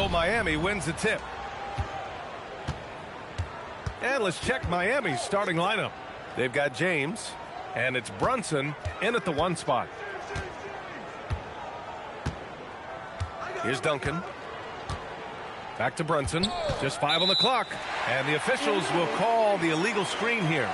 So Miami wins the tip. And let's check Miami's starting lineup. They've got James, and it's Brunson in at the 1 spot. Here's Duncan. Back to Brunson. Just 5 on the clock. And the officials will call the illegal screen here.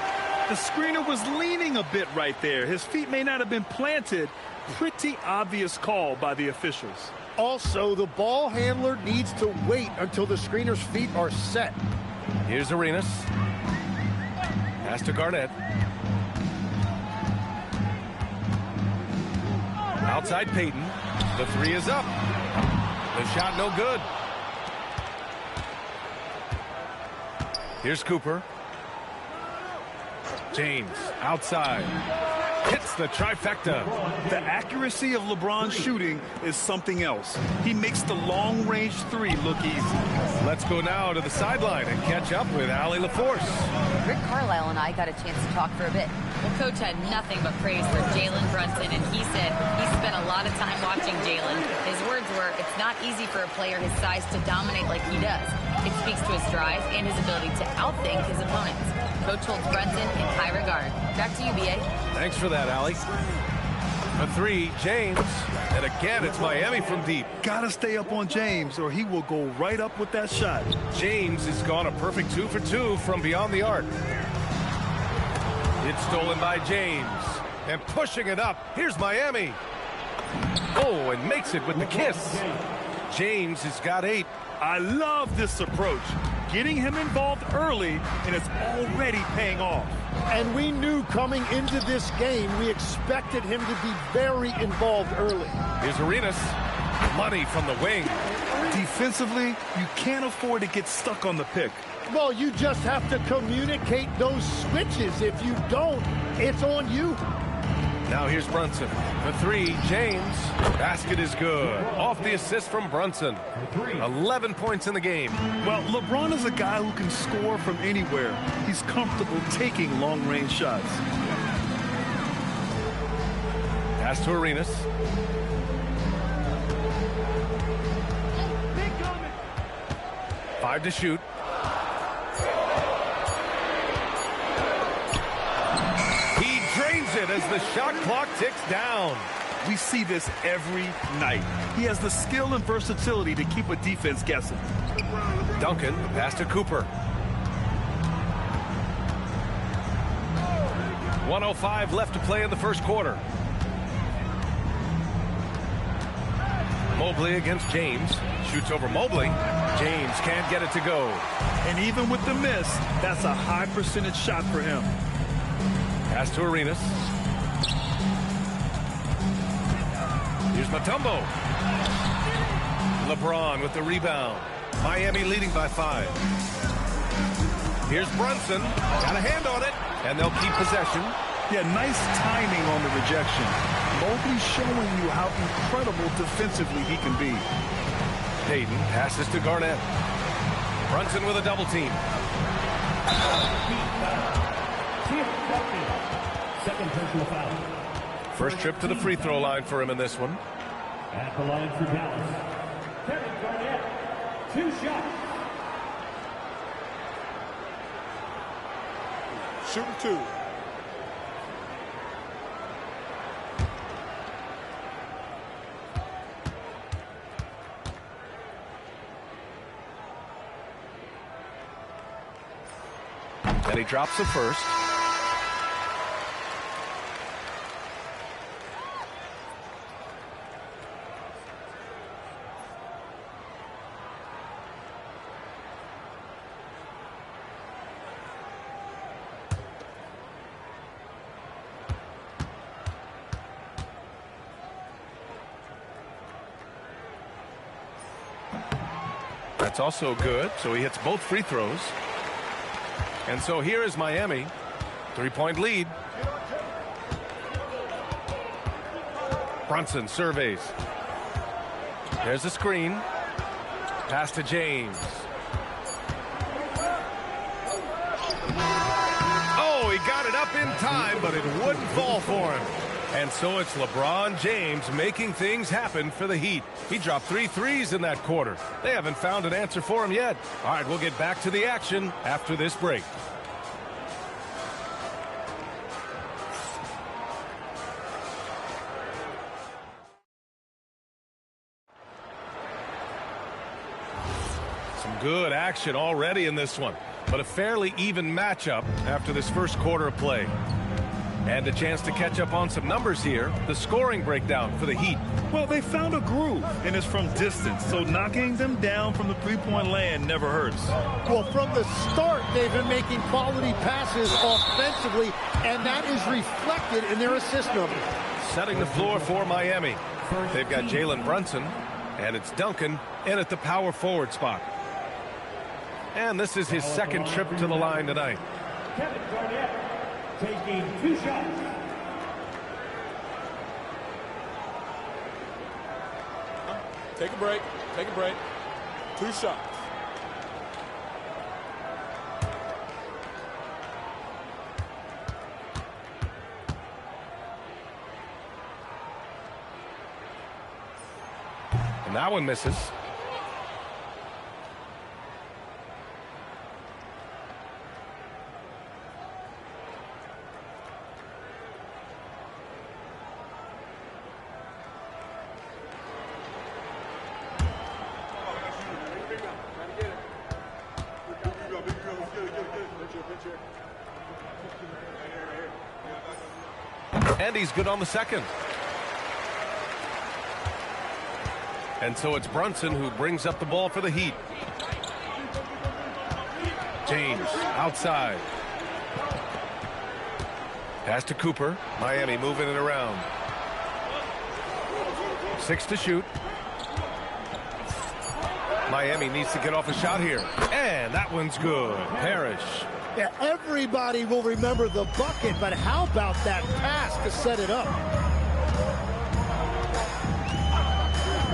The screener was leaning a bit right there. His feet may not have been planted. Pretty obvious call by the officials. Also, the ball handler needs to wait until the screener's feet are set. Here's Arenas. Pass to Garnett. Outside Payton. The 3 is up. The shot no good. Here's Cooper. James outside. Hits the trifecta. The accuracy of LeBron's shooting is something else. He makes the long-range 3 look easy. Let's go now to the sideline and catch up with Allie LaForce. Rick Carlisle and I got a chance to talk for a bit. Well, Coach had nothing but praise for Jalen Brunson, and he said he spent a lot of time watching Jalen. His words were, it's not easy for a player his size to dominate like he does. It speaks to his drive and his ability to outthink his opponents. Coach holds Brunson in high regard. Back to you, B.A. Thanks for that, Allie. A 3, James. And again, it's Miami from deep. Gotta stay up on James, or he will go right up with that shot. James has gone a perfect 2 for 2 from beyond the arc. It's stolen by James. And pushing it up. Here's Miami. Oh, and makes it with the kiss. James has got 8. I love this approach. Getting him involved early, and it's already paying off. And we knew coming into this game, we expected him to be very involved early. Here's Arenas. Money from the wing. Defensively, you can't afford to get stuck on the pick. Well, you just have to communicate those switches. If you don't, it's on you. Now here's Brunson. The 3, James. Basket is good. Off the assist from Brunson. 11 points in the game. Well, LeBron is a guy who can score from anywhere. He's comfortable taking long-range shots. Pass to Arenas. Five to shoot. He drains it as the shot clock ticks down. We see this every night. He has the skill and versatility to keep a defense guessing. Duncan, pass to Cooper. 1:05 left to play in the first quarter. Mobley against James. Shoots over Mobley. James can't get it to go. And even with the miss, that's a high percentage shot for him. Pass to Arenas. Here's Mutombo. LeBron with the rebound. Miami leading by 5. Here's Brunson. Got a hand on it. And they'll keep possession. Yeah, nice timing on the rejection. Mobley showing you how incredible defensively he can be. Payton passes to Garnett. Brunson with a double team. Second personal foul. First trip to the free throw line for him in this one. At the line for Dallas, Kevin Garnett, 2 shots. Shooting 2. And he drops the first. That's also good, so he hits both free throws. And so here is Miami. 3-point lead. Brunson surveys. There's the screen. Pass to James. Oh, he got it up in time, but it wouldn't fall for him. And so it's LeBron James making things happen for the Heat. He dropped 3 threes in that quarter. They haven't found an answer for him yet. All right, we'll get back to the action after this break. Some good action already in this one, but a fairly even matchup after this first quarter of play. And a chance to catch up on some numbers here. The scoring breakdown for the Heat. Well, they found a groove, and it's from distance, so knocking them down from the three-point land never hurts. Well, from the start, they've been making quality passes offensively, and that is reflected in their assist number. Setting the floor for Miami. They've got Jalen Brunson, and it's Duncan in at the power forward spot. And this is his second trip to the line tonight. Kevin Garnett taking 2 shots. Take a break. Take a break. 2 shots. And that one misses. And he's good on the second. And so it's Brunson who brings up the ball for the Heat. James outside. Pass to Cooper. Miami moving it around. 6 to shoot. Miami needs to get off a shot here. And that one's good. Parrish. Yeah, everybody will remember the bucket, but how about that pass to set it up?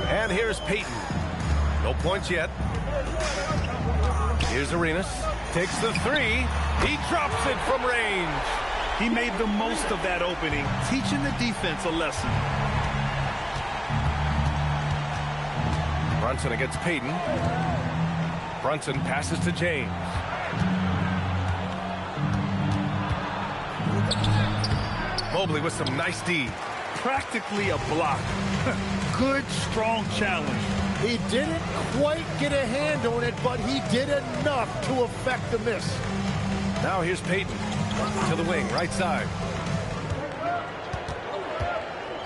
And here's Payton. No points yet. Here's Arenas. Takes the 3. He drops it from range. He made the most of that opening, teaching the defense a lesson. Brunson against Payton. Brunson passes to James. Mobley with some nice D. Practically a block. Good, strong challenge. He didn't quite get a hand on it, but he did enough to affect the miss. Now here's Payton to the wing, right side.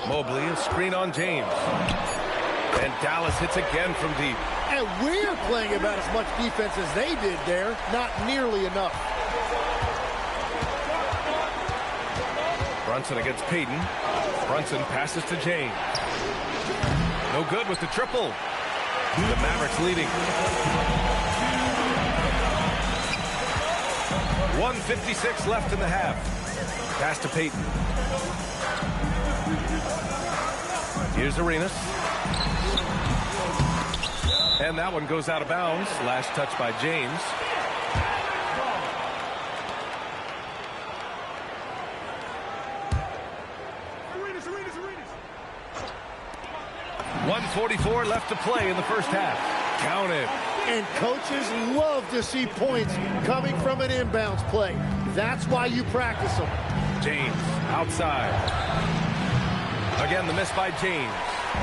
Mobley, a screen on James. And Dallas hits again from deep. And we're playing about as much defense as they did there. Not nearly enough. Brunson against Payton. Brunson passes to James. No good with the triple. The Mavericks leading. 1:56 left in the half. Pass to Payton. Here's Arenas. And that one goes out of bounds. Last touch by James. 1:44 left to play in the first half. Count it. And coaches love to see points coming from an inbounds play. That's why you practice them. James outside. Again, the miss by James.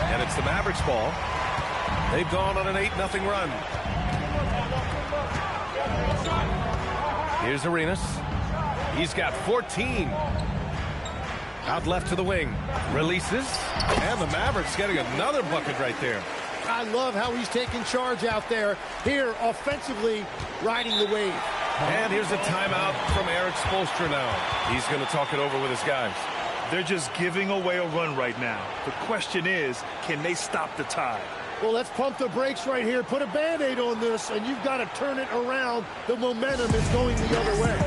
And it's the Mavericks ball. They've gone on an 8-0 run. Here's Arenas. He's got 14. Out left to the wing. Releases. And the Mavericks getting another bucket right there. I love how he's taking charge out there. Here, offensively, riding the wave. And here's a timeout from Eric Spoelstra now. He's going to talk it over with his guys. They're just giving away a run right now. The question is, can they stop the tide? Well, let's pump the brakes right here. Put a Band-Aid on this, and you've got to turn it around. The momentum is going the other way.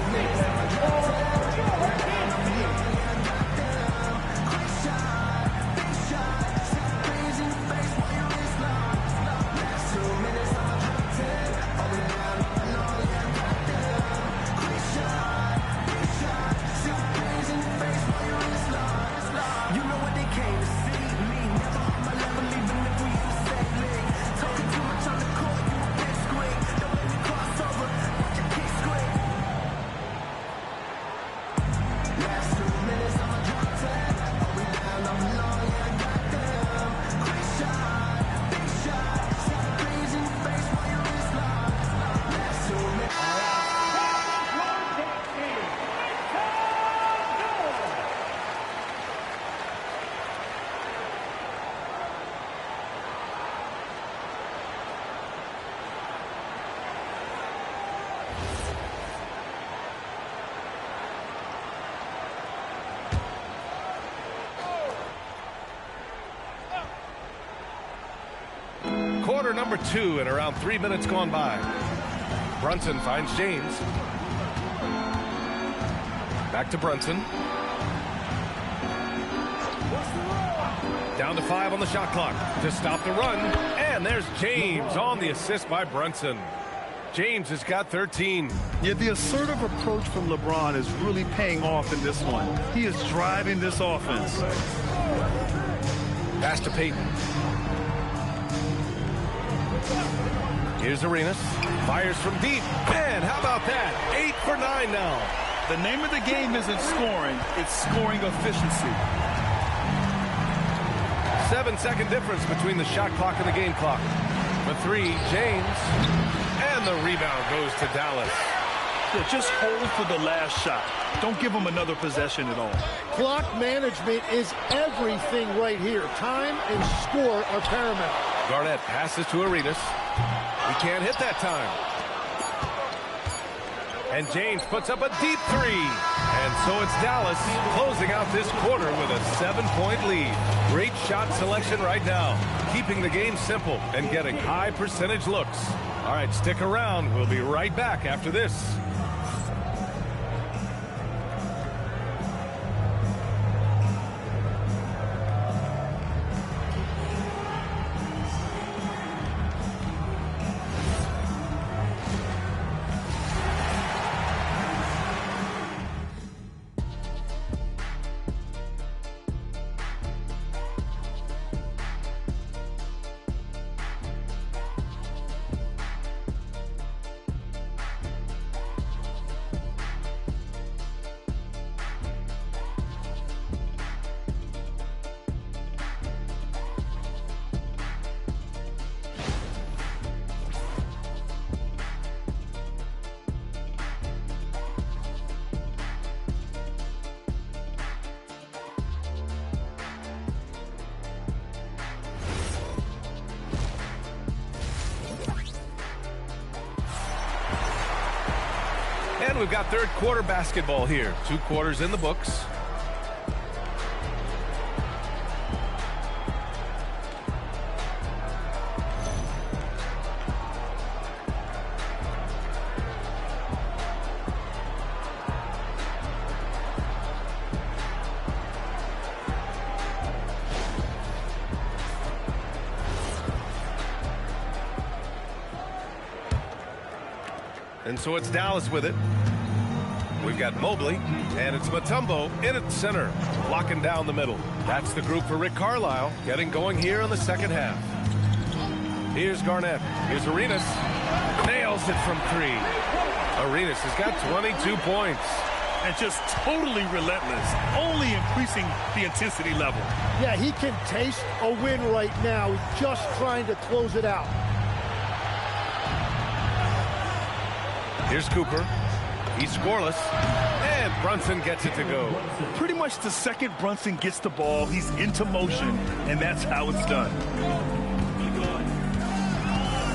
Quarter number 2 and around 3 minutes gone by. Brunson finds James. Back to Brunson. Down to 5 on the shot clock to stop the run. And there's James on the assist by Brunson. James has got 13. Yeah, the assertive approach from LeBron is really paying off in this one. He is driving this offense. Pass to Payton. Here's Arenas. Fires from deep. Man, how about that? 8 for 9 now. The name of the game isn't scoring, it's scoring efficiency. 7-second difference between the shot clock and the game clock. For 3, James. And the rebound goes to Dallas. Yeah, just hold for the last shot. Don't give them another possession at all. Clock management is everything right here. Time and score are paramount. Garnett passes to Arenas. He can't hit that time. And James puts up a deep 3. And so it's Dallas closing out this quarter with a 7-point lead. Great shot selection right now, keeping the game simple and getting high percentage looks. All right, stick around. We'll be right back after this. And we've got third quarter basketball here. 2 quarters in the books. And so it's Dallas with it. We've got Mobley, and it's Mutombo in at center, locking down the middle. That's the group for Rick Carlisle, getting going here in the second half. Here's Garnett. Here's Arenas. Nails it from 3. Arenas has got 22 points. And just totally relentless, only increasing the intensity level. Yeah, he can taste a win right now. He's just trying to close it out. Here's Cooper. He's scoreless. And Brunson gets it to go. Pretty much the second Brunson gets the ball, he's into motion, and that's how it's done.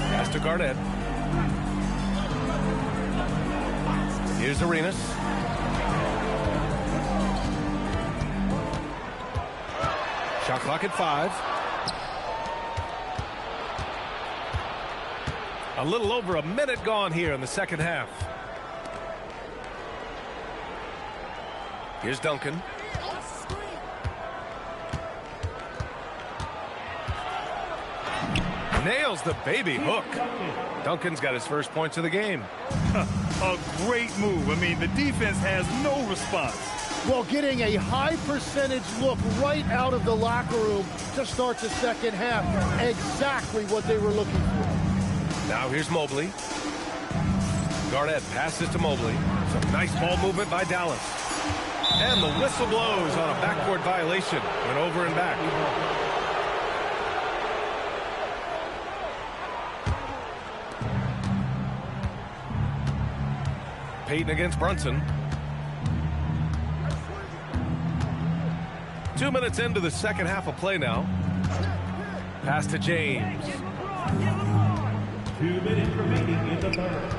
Pass to Garnett. Here's Arenas. Shot clock at 5. A little over a minute gone here in the second half. Here's Duncan. Nails the baby hook. Duncan's got his first points of the game. A great move. I mean, the defense has no response. Well, getting a high percentage look right out of the locker room to start the second half. Exactly what they were looking for. Now here's Mobley. Garnett passes to Mobley. Some nice ball movement by Dallas. And the whistle blows on a backcourt violation. Went over and back. Payton against Brunson. 2 minutes into the second half of play now. Pass to James. 2 minutes remaining in the third.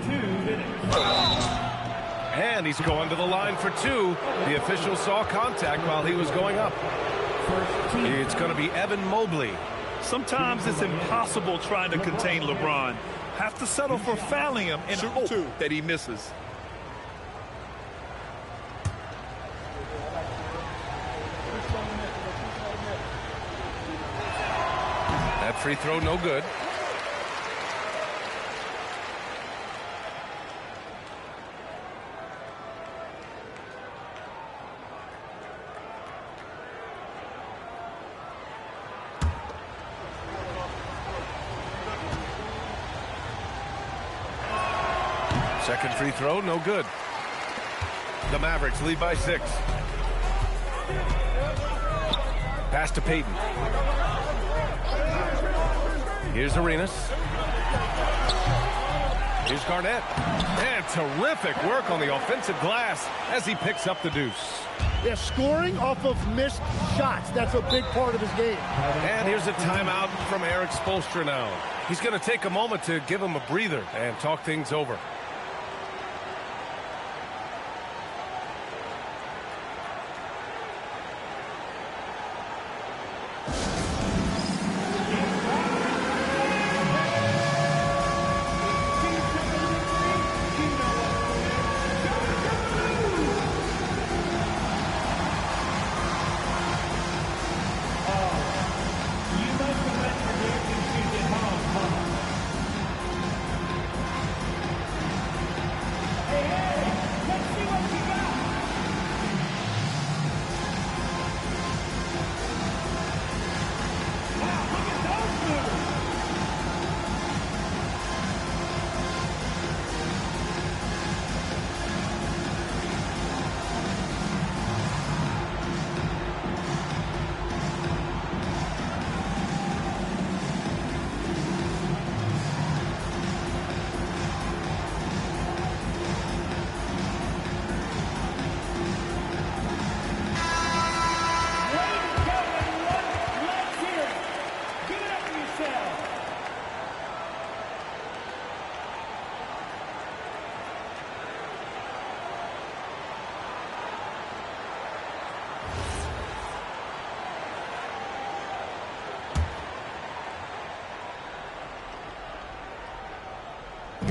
2 minutes. And he's going to the line for 2. The official saw contact while he was going up. It's going to be Evan Mobley. Sometimes it's impossible trying to contain LeBron. Have to settle for fouling him and hope that he misses. That free throw no good. Second free throw, no good. The Mavericks lead by 6. Pass to Payton. Here's Arenas. Here's Garnett. And terrific work on the offensive glass as he picks up the deuce. Yeah, scoring off of missed shots. That's a big part of his game. And here's a timeout from Eric Spoelstra now. He's going to take a moment to give him a breather and talk things over.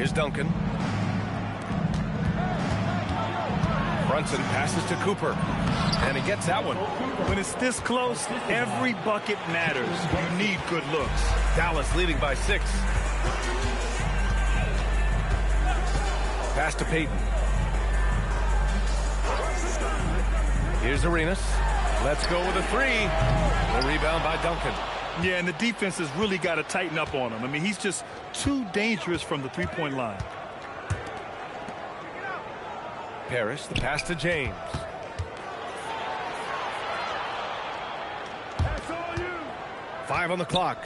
Here's Duncan. Brunson passes to Cooper. And he gets that one. When it's this close, every bucket matters. You need good looks. Dallas leading by 6. Pass to Payton. Here's Arenas. Let's go with a 3. The rebound by Duncan. Yeah, and the defense has really got to tighten up on him. I mean, he's just too dangerous from the three-point line. Parrish, the pass to James. That's all you. 5 on the clock.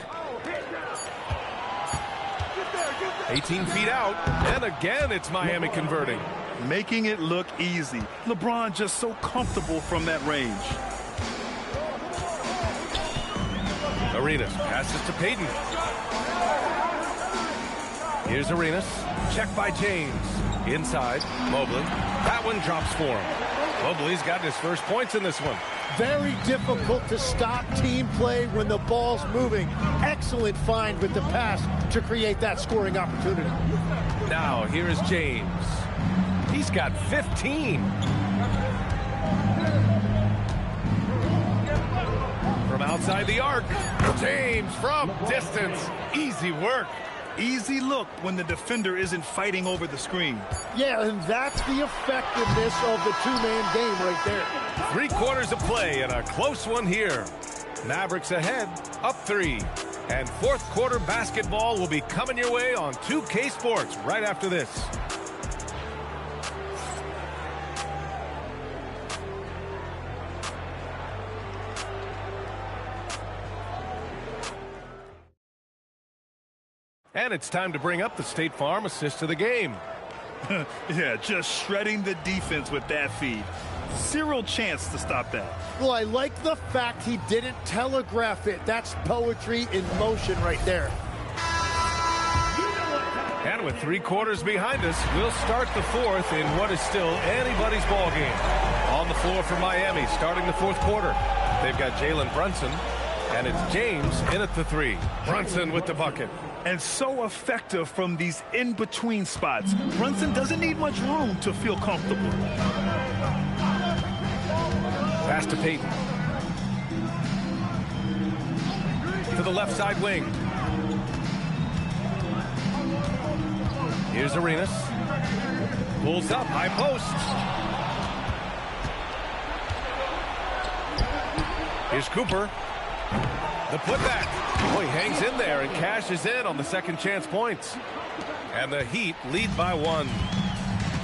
18 feet out, and again it's Miami converting. Making it look easy. LeBron just so comfortable from that range. Arenas passes to Payton. Here's Arenas. Check by James. Inside, Mobley. That one drops for him. Mobley's gotten his first points in this one. Very difficult to stop team play when the ball's moving. Excellent find with the pass to create that scoring opportunity. Now, here is James. He's got 15. From outside the arc, James from distance. Easy work. Easy look when the defender isn't fighting over the screen. Yeah, and that's the effectiveness of the two-man game right there. 3/4 of play and a close one here. Mavericks ahead, up 3. And fourth quarter basketball will be coming your way on 2K Sports right after this. And it's time to bring up the State Farm assist of the game. Yeah, just shredding the defense with that feed. Zero chance to stop that. Well, I like the fact he didn't telegraph it. That's poetry in motion right there. And with 3/4 behind us, we'll start the fourth in what is still anybody's ball game. On the floor for Miami, starting the fourth quarter. They've got Jalen Brunson. And it's James in at the 3. Brunson with the bucket. And so effective from these in-between spots. Brunson doesn't need much room to feel comfortable. Pass to Payton. To the left side wing. Here's Arenas. Pulls up, high post. Here's Cooper. The putback. Oh, he hangs in there and cashes in on the second chance points. And the Heat lead by 1.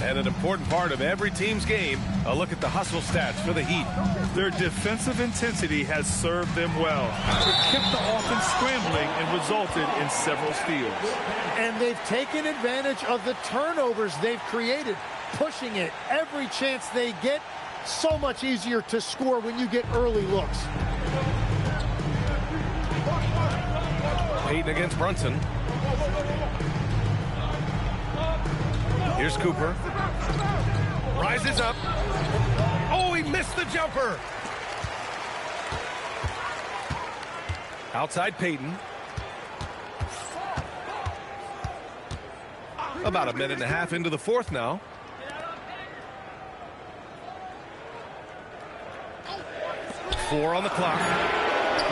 And an important part of every team's game, a look at the hustle stats for the Heat. Their defensive intensity has served them well. It kept the offense scrambling and resulted in several steals. And they've taken advantage of the turnovers they've created, pushing it every chance they get. So much easier to score when you get early looks. Payton against Brunson. Here's Cooper. Rises up. Oh, he missed the jumper. Outside Payton. About a minute and a half into the fourth now. Four on the clock.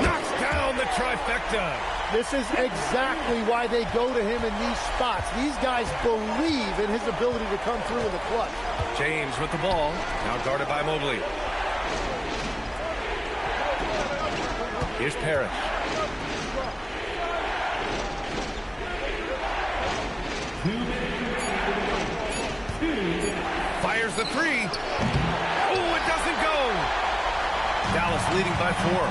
Knocks down the trifecta. This is exactly why they go to him in these spots. These guys believe in his ability to come through in the clutch. James with the ball. Now guarded by Mobley. Here's Parrish. Fires the 3. Oh, it doesn't go. Dallas leading by 4.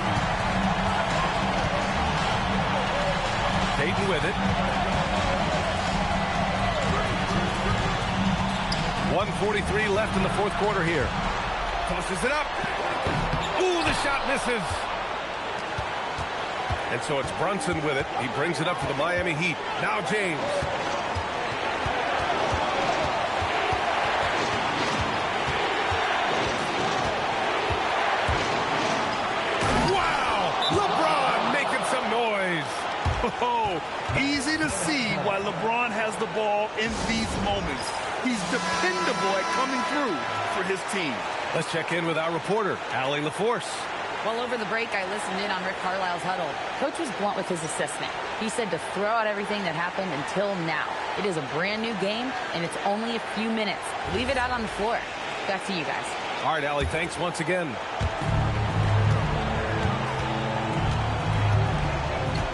Payton with it. 1:43 left in the fourth quarter here. Tosses it up. Ooh, the shot misses. And so it's Brunson with it. He brings it up for the Miami Heat. Now James. Wow! LeBron making some noise. Oh, easy to see why LeBron has the ball in these moments. He's dependable at coming through for his team. Let's check in with our reporter, Allie LaForce. Well, over the break, I listened in on Rick Carlisle's huddle. Coach was blunt with his assessment. He said to throw out everything that happened until now. It is a brand new game, and it's only a few minutes. Leave it out on the floor. Back to you guys. All right, Allie, thanks once again.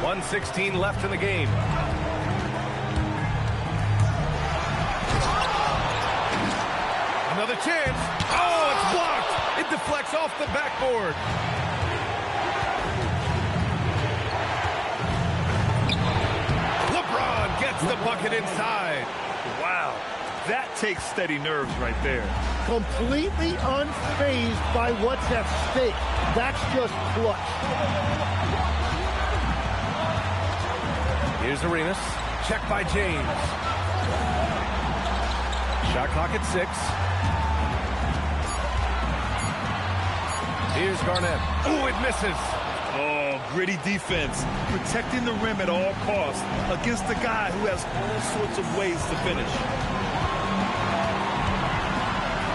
1:16 left in the game. Another chance. Oh, it's blocked. It deflects off the backboard. LeBron gets the bucket inside. Wow, that takes steady nerves right there. Completely unfazed by what's at stake. That's just clutch. Here's Arenas. Check by James. Shot clock at 6. Here's Garnett. Ooh, it misses. Oh, gritty defense. Protecting the rim at all costs against a guy who has all sorts of ways to finish.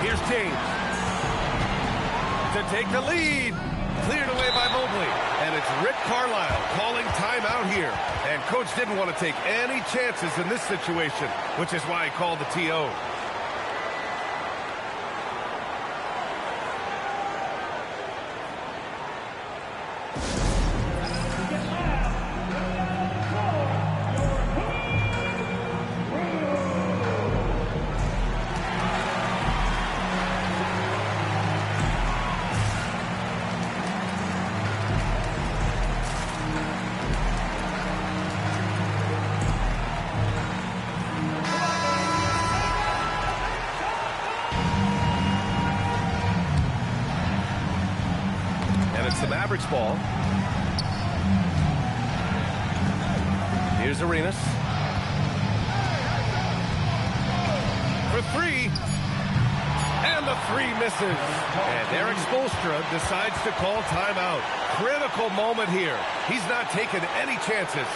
Here's James. To take the lead. Cleared away by Mobley. And it's Rick Carlisle calling timeout here. And coach didn't want to take any chances in this situation, which is why he called the TO. It's the Mavericks ball. Here's Arenas. For 3. And the three misses. And Eric Spoelstra decides to call timeout. Critical moment here. He's not taking any chances.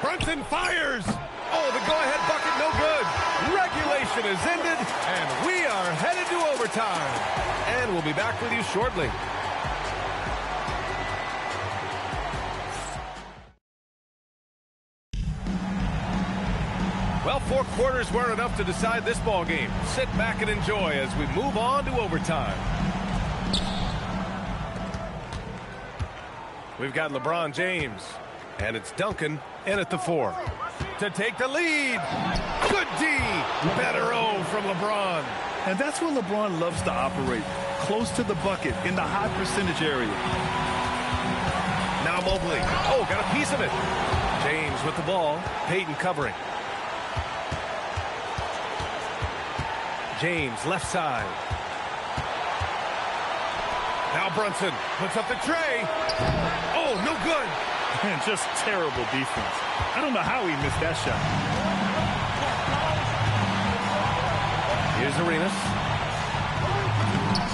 Brunson fires. Oh, the go-ahead bucket, no good. Regulation is ended, and we are headed to overtime. And we'll be back with you shortly. Well, 4 quarters weren't enough to decide this ball game. Sit back and enjoy as we move on to overtime. We've got LeBron James. And it's Duncan in at the 4. To take the lead. Good D. Better O from LeBron. And that's where LeBron loves to operate. Close to the bucket in the high percentage area. Now Mobley. Oh, got a piece of it. James with the ball. Payton covering. James left side. Now Brunson puts up the tray. Oh, no good. And just terrible defense. I don't know how he missed that shot. Here's Arenas.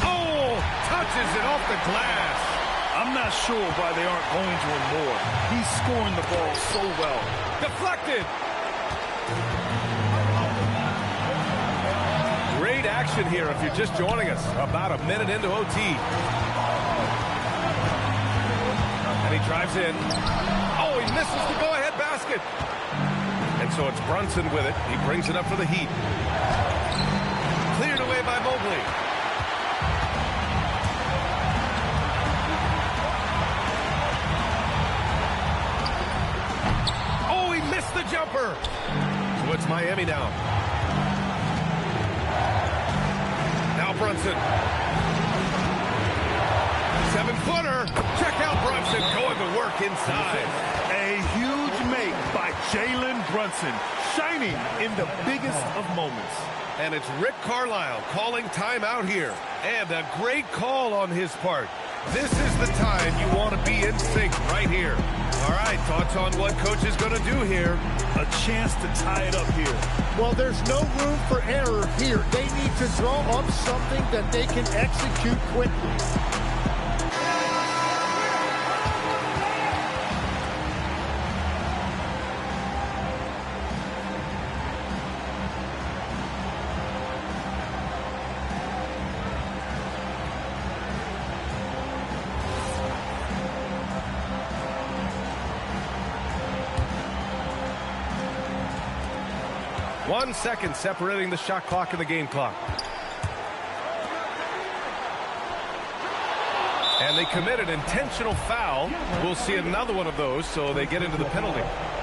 Oh, touches it off the glass. I'm not sure why they aren't going to him more. He's scoring the ball so well. Deflected. Great action here if you're just joining us. About a minute into OT. And he drives in. Oh, he misses the go-ahead basket. And so it's Brunson with it. He brings it up for the Heat. Cleared away by Mobley. Oh, he missed the jumper. So it's Miami now. Now Brunson. 7-footer. Check out Brunson going to work inside. A huge make by Jalen Brunson, shining in the biggest of moments. And it's Rick Carlisle calling timeout here. And a great call on his part. This is the time you want to be in sync right here. All right, thoughts on what coach is going to do here? A chance to tie it up here. Well, there's no room for error here. They need to draw up something that they can execute quickly. One second separating the shot clock and the game clock. And they commit an intentional foul. We'll see another one of those, so they get into the penalty.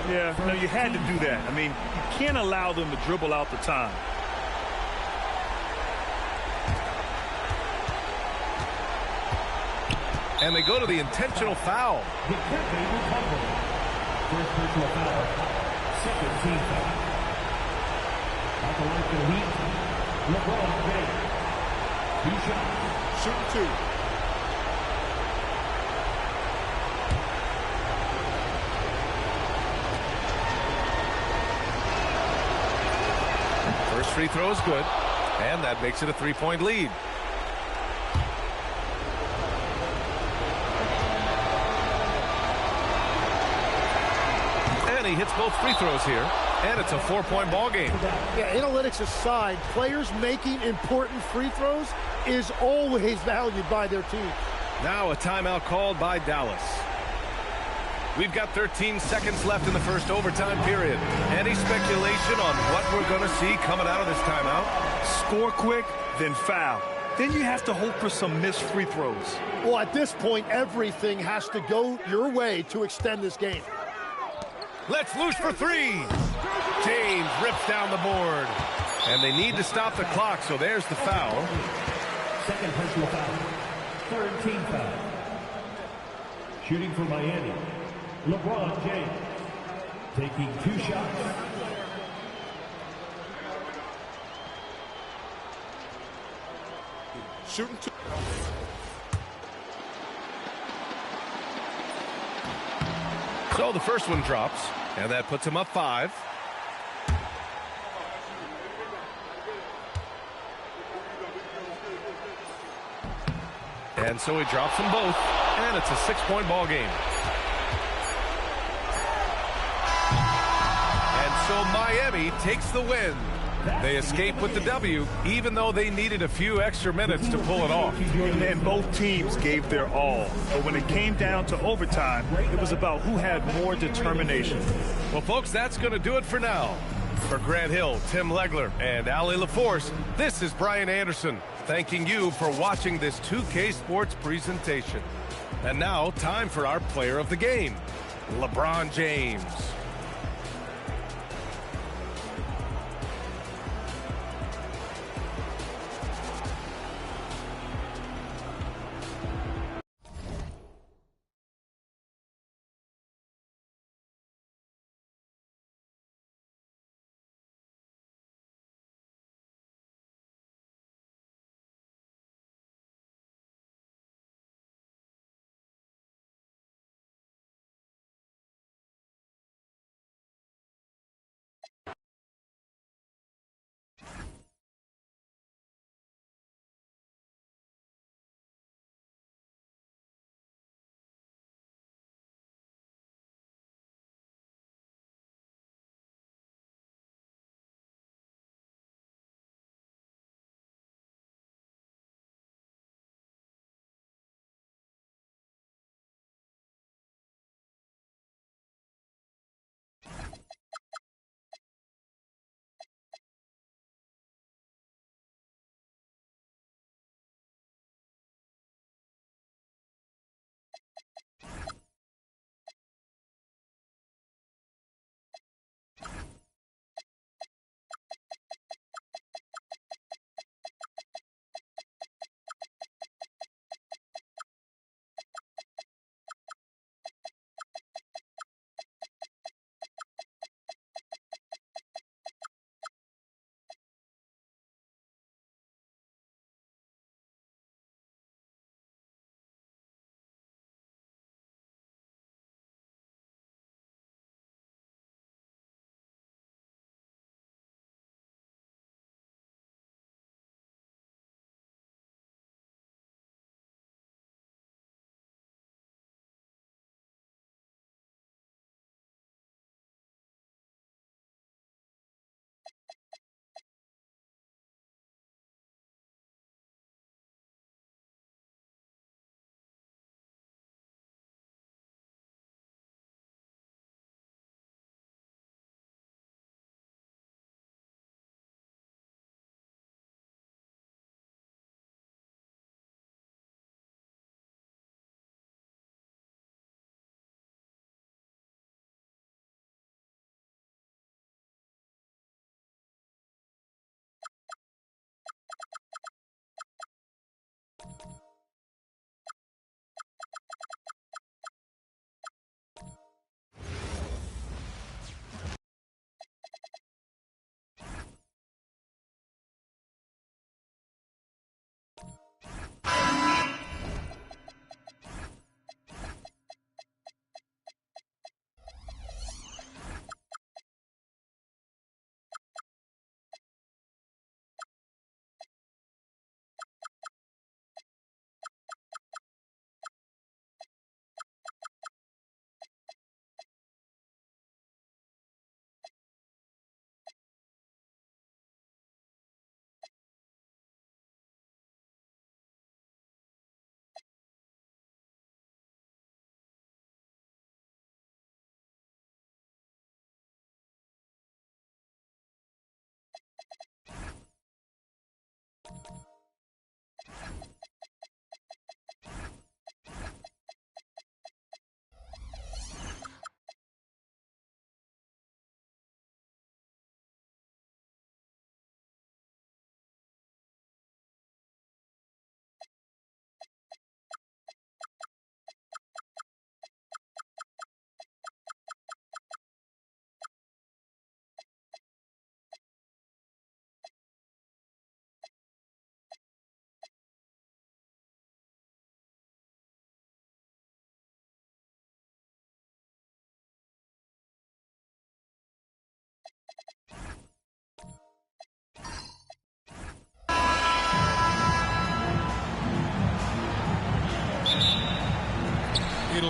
Yeah, no, you had to do that. I mean, you can't allow them to dribble out the time. And they go to the intentional foul. First personal foul. Second team foul. At the line for the Heat, LeBron James. 2 shots. Shooting 2. First free throw is good, and that makes it a 3-point lead. And he hits both free throws here, and it's a 4-point ball game. Yeah, analytics aside, players making important free throws is always valued by their team. Now a timeout called by Dallas. We've got 13 seconds left in the first overtime period. Any speculation on what we're going to see coming out of this timeout? Score quick, then foul. Then you have to hope for some missed free throws. Well, at this point, everything has to go your way to extend this game. Let's loose for three. James rips down the board. And they need to stop the clock, so there's the foul. Second personal foul. Third team foul. Shooting for Miami, LeBron James. Taking 2 shots. Shooting 2. So the first one drops, and that puts him up 5. And so he drops them both, and it's a 6-point ball game. And so Miami takes the win. They escape with the W, even though they needed a few extra minutes to pull it off. And both teams gave their all. But when it came down to overtime, it was about who had more determination. Well, folks, that's going to do it for now. For Grant Hill, Tim Legler, and Allie LaForce, this is Brian Anderson, thanking you for watching this 2K Sports presentation. And now, time for our player of the game, LeBron James.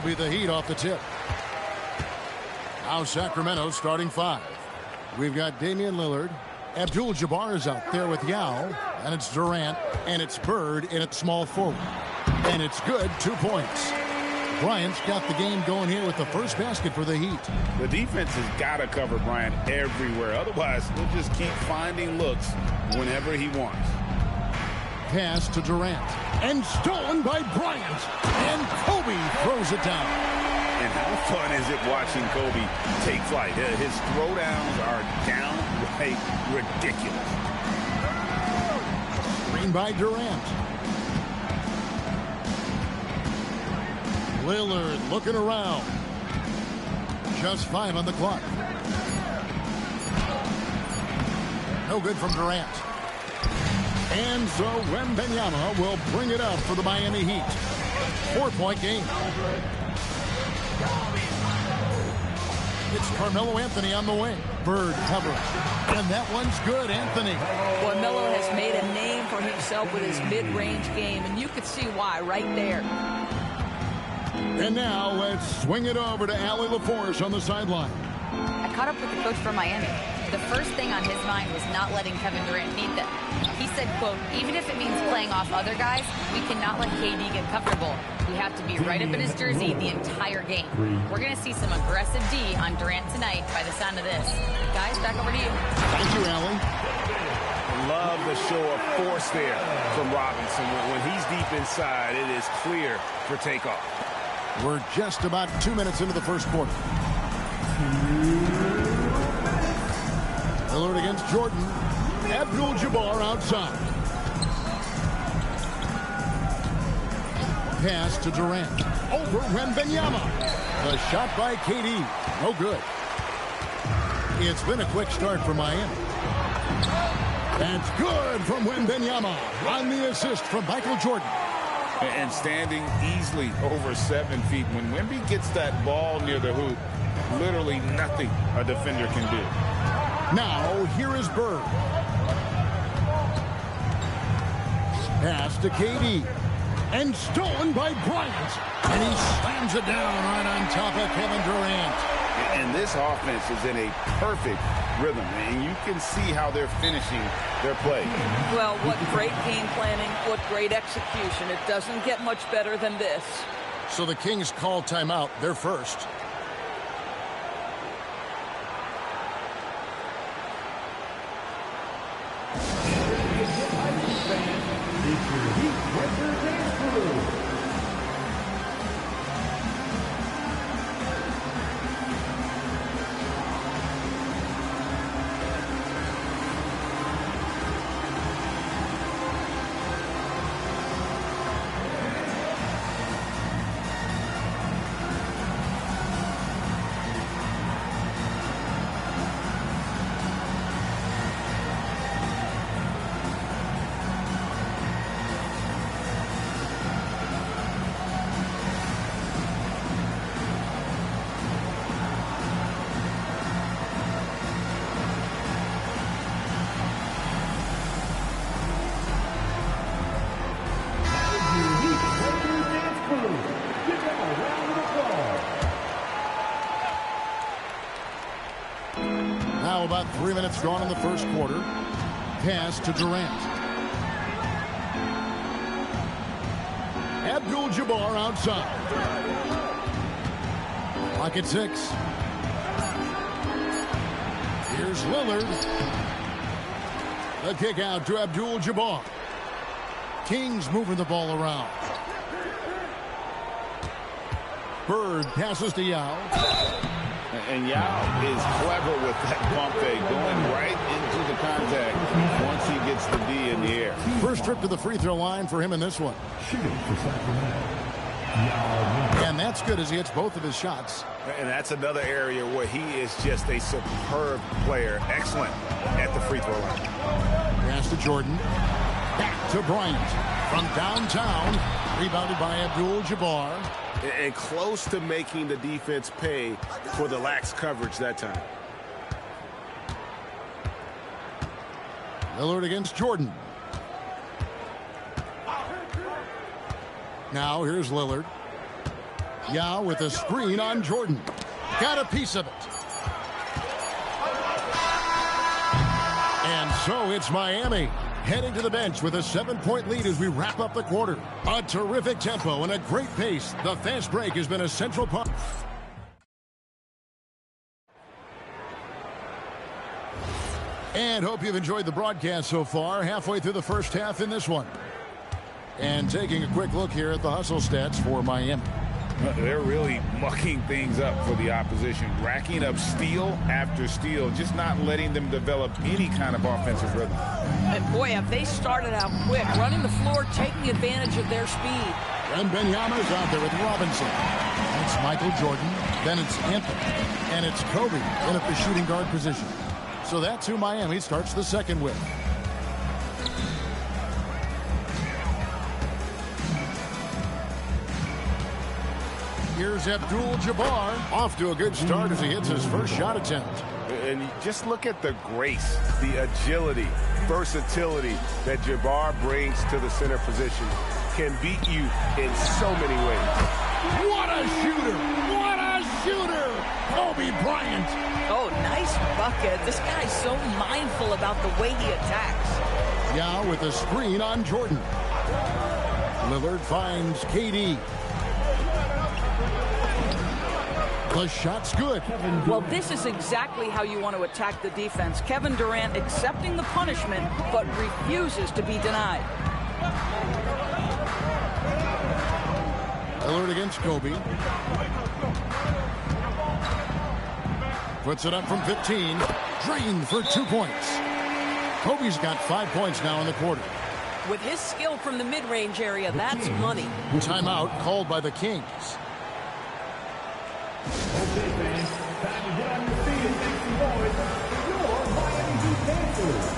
be the Heat off the tip. Now Sacramento starting 5. We've got Damian Lillard. Abdul-Jabbar is out there with Yao. And it's Durant. And it's Bird in at small forward. And it's good. 2 points. Bryant's got the game going here with the first basket for the Heat. The defense has got to cover Bryant everywhere. Otherwise, he'll just keep finding looks whenever he wants. Pass to Durant. And stolen by Bryant. And Kobe throws it down. And how fun is it watching Kobe take flight? His throwdowns are downright ridiculous. Screen by Durant. Lillard looking around. Just 5 on the clock. No good from Durant. And so Wembanyama will bring it up for the Miami Heat. 4-point game. It's Carmelo Anthony on the wing. Bird covers. And that one's good, Anthony. Well, Melo has made a name for himself with his mid-range game, and you could see why right there. And now let's swing it over to Allie LaForce on the sideline. I caught up with the coach from Miami. The first thing on his mind was not letting Kevin Durant beat them. He said, quote, even if it means playing off other guys, we cannot let KD get comfortable. We have to be right up in his jersey the entire game. We're going to see some aggressive D on Durant tonight by the sound of this. Guys, back over to you. Thank you, Allie. Love the show of force there from Robinson. When he's deep inside, it is clear for takeoff. We're just about 2 minutes into the first quarter. Lillard against Jordan. Abdul-Jabbar outside. Pass to Durant. Over Wembanyama. The shot by KD. No good. It's been a quick start for Miami. That's good from Wembanyama on the assist from Michael Jordan. And standing easily over 7 feet. When Wemby gets that ball near the hoop, literally nothing a defender can do. Now, here is Bird. Pass to KD. And stolen by Bryant. And he slams it down right on top of Kevin Durant. And this offense is in a perfect rhythm, and you can see how they're finishing their play. Well, what great game planning, what great execution. It doesn't get much better than this. So the Kings call timeout. They're first. Now about 3 minutes gone in the first quarter. Pass to Durant. Abdul-Jabbar outside. Clock at 6. Here's Lillard. The kick out to Abdul-Jabbar. Kings moving the ball around. Bird passes to Yao. And Yao is clever with that pump fake, going right into the contact once he gets the D in the air. First trip to the free throw line for him in this one. And that's good as he hits both of his shots. And that's another area where he is just a superb player. Excellent at the free throw line. Pass to Jordan. Back to Bryant. From downtown. Rebounded by Abdul-Jabbar. And close to making the defense pay for the lax coverage that time. Lillard against Jordan. Now here's Lillard. Yao with a screen on Jordan. Got a piece of it. And so it's Miami heading to the bench with a 7-point lead as we wrap up the quarter. A terrific tempo and a great pace. The fast break has been a central part. And hope you've enjoyed the broadcast so far. Halfway through the first half in this one. And taking a quick look here at the hustle stats for Miami. They're really mucking things up for the opposition, racking up steal after steal, just not letting them develop any kind of offensive rhythm. And boy, have they started out quick, running the floor, taking advantage of their speed. Wembanyama's out there with Robinson. It's Michael Jordan, then it's Anthony, and it's Kobe in at the shooting guard position. So that's who Miami starts the second with. Here's Abdul-Jabbar, off to a good start as he hits his first shot attempt. And just look at the grace, the agility, versatility that Jabbar brings to the center position. Can beat you in so many ways. What a shooter! What a shooter! Kobe Bryant. Oh, nice bucket. This guy's so mindful about the way he attacks. Yao with a screen on Jordan. Lillard finds KD. The shot's good. Well, this is exactly how you want to attack the defense. Kevin Durant accepting the punishment, but refuses to be denied. Lillard against Kobe. Puts it up from 15. Drained for 2 points. Kobe's got 5 points now in the quarter. With his skill from the mid-range area, that's money. Timeout called by the Kings. Okay, fans, time to get on your feet and make some noise for your Miami Heat Panthers.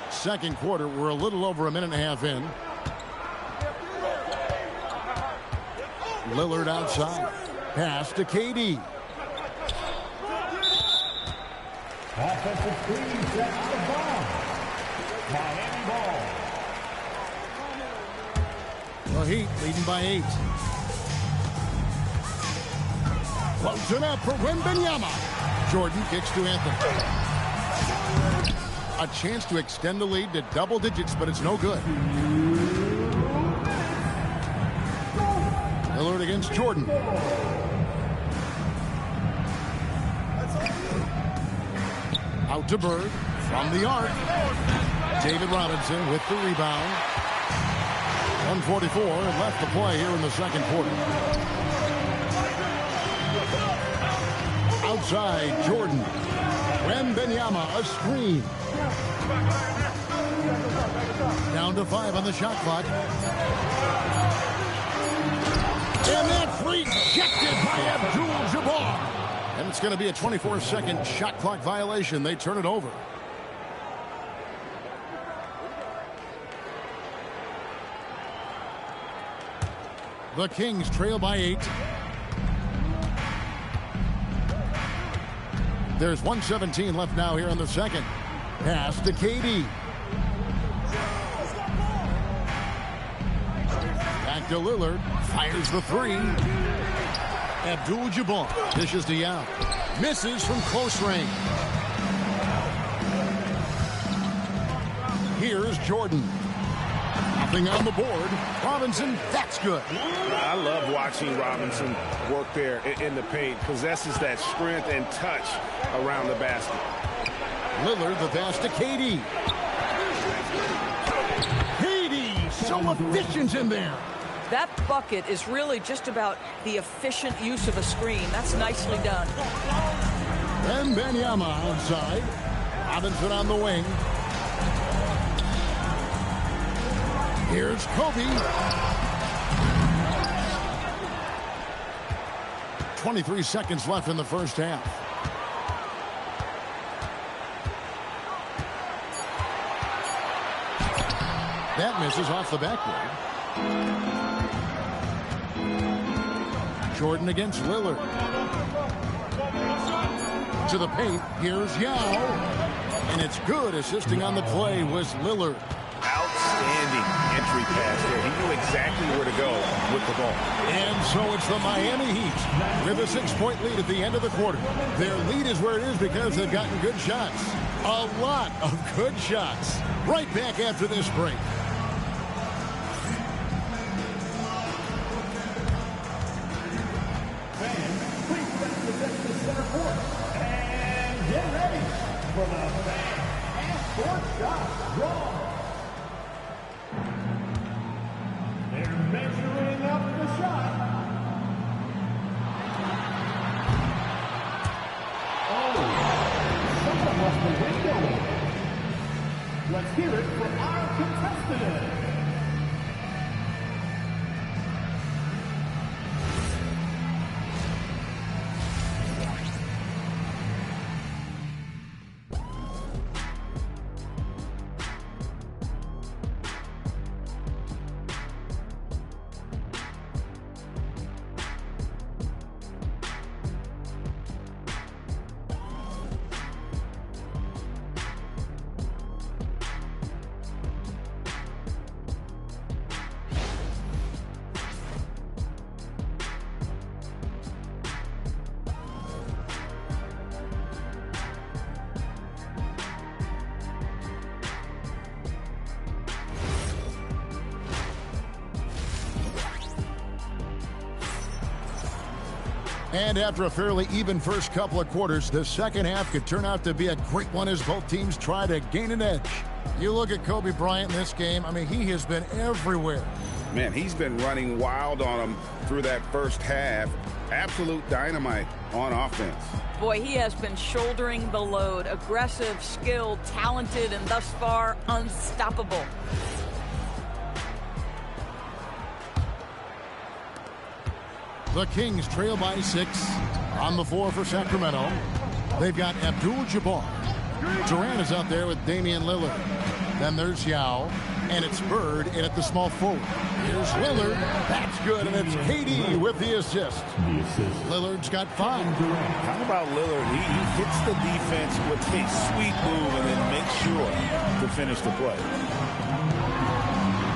Second quarter, we're a little over a minute and a half in. Lillard outside. Pass to KD. Offensive screen set out of bounds. Miami ball. The Heat leading by 8. Close it up for Wembanyama. Jordan kicks to Anthony. A chance to extend the lead to double digits, but it's no good. Lillard against Jordan. Out to Bird from the arc. David Robinson with the rebound. 1:44 left to play here in the second quarter. Outside, Jordan. Wembanyama, a screen. Down to 5 on the shot clock. And that's rejected by Abdul-Jabbar. And it's going to be a 24-second shot clock violation. They turn it over. The Kings trail by 8. There's 1:17 left now here in the second. Pass to KD. Back to Lillard. Fires the 3. Abdul-Jabbar dishes to Yao. Misses from close range. Here's Jordan. Nothing on the board. Robinson, that's good. I love watching Robinson work there in the paint. Possesses that strength and touch around the basket. Lillard, the pass to KD. KD, so efficient in there. That bucket is really just about the efficient use of a screen. That's nicely done. Wembanyama outside. Robinson on the wing. Here's Kobe. 23 seconds left in the first half. That misses off the backboard. Jordan against Lillard. To the paint. Here's Yao. And it's good. Assisting on the play was Lillard. Outstanding entry pass there. He knew exactly where to go with the ball. And so it's the Miami Heat with a 6-point lead at the end of the quarter. Their lead is where it is because they've gotten good shots. A lot of good shots. Right back after this break. And get ready for the fan and sports shot draw. They're measuring up the shot. Oh, someone left the window open. Let's hear it for our contestant. And after a fairly even first couple of quarters, the second half could turn out to be a great one as both teams try to gain an edge. You look at Kobe Bryant in this game, I mean, he has been everywhere. Man, he's been running wild on them through that first half. Absolute dynamite on offense. Boy, he has been shouldering the load. Aggressive, skilled, talented, and thus far, unstoppable. The Kings trail by 6 on the floor for Sacramento. They've got Abdul-Jabbar. Durant is out there with Damian Lillard. Then there's Yao, and it's Bird in at the small forward. Here's Lillard. That's good, and it's KD with the assist. Lillard's got 5. How about Lillard? He hits the defense with a sweet move and then makes sure to finish the play.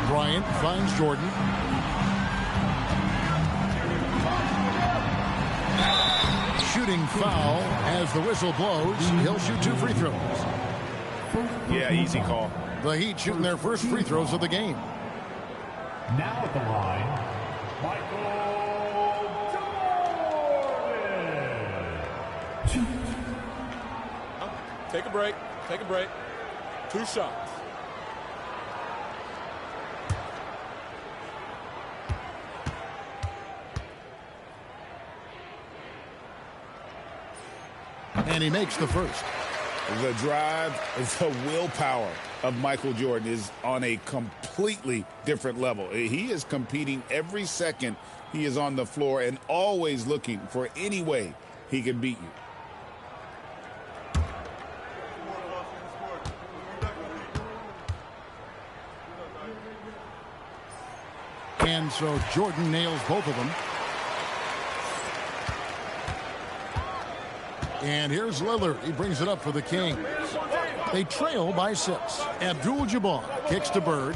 Bryant finds Jordan. Shooting foul as the whistle blows. He'll shoot 2 free throws. Yeah, easy call. The Heat shooting their first free throws of the game. Now at the line, Michael Jordan. Take a break. Take a break. 2 shots. And he makes the first. The drive, the willpower of Michael Jordan is on a completely different level. He is competing every second he is on the floor and always looking for any way he can beat you. And so Jordan nails both of them. And here's Lillard. He brings it up for the Kings. They trail by 6. Abdul-Jabbar kicks to Bird.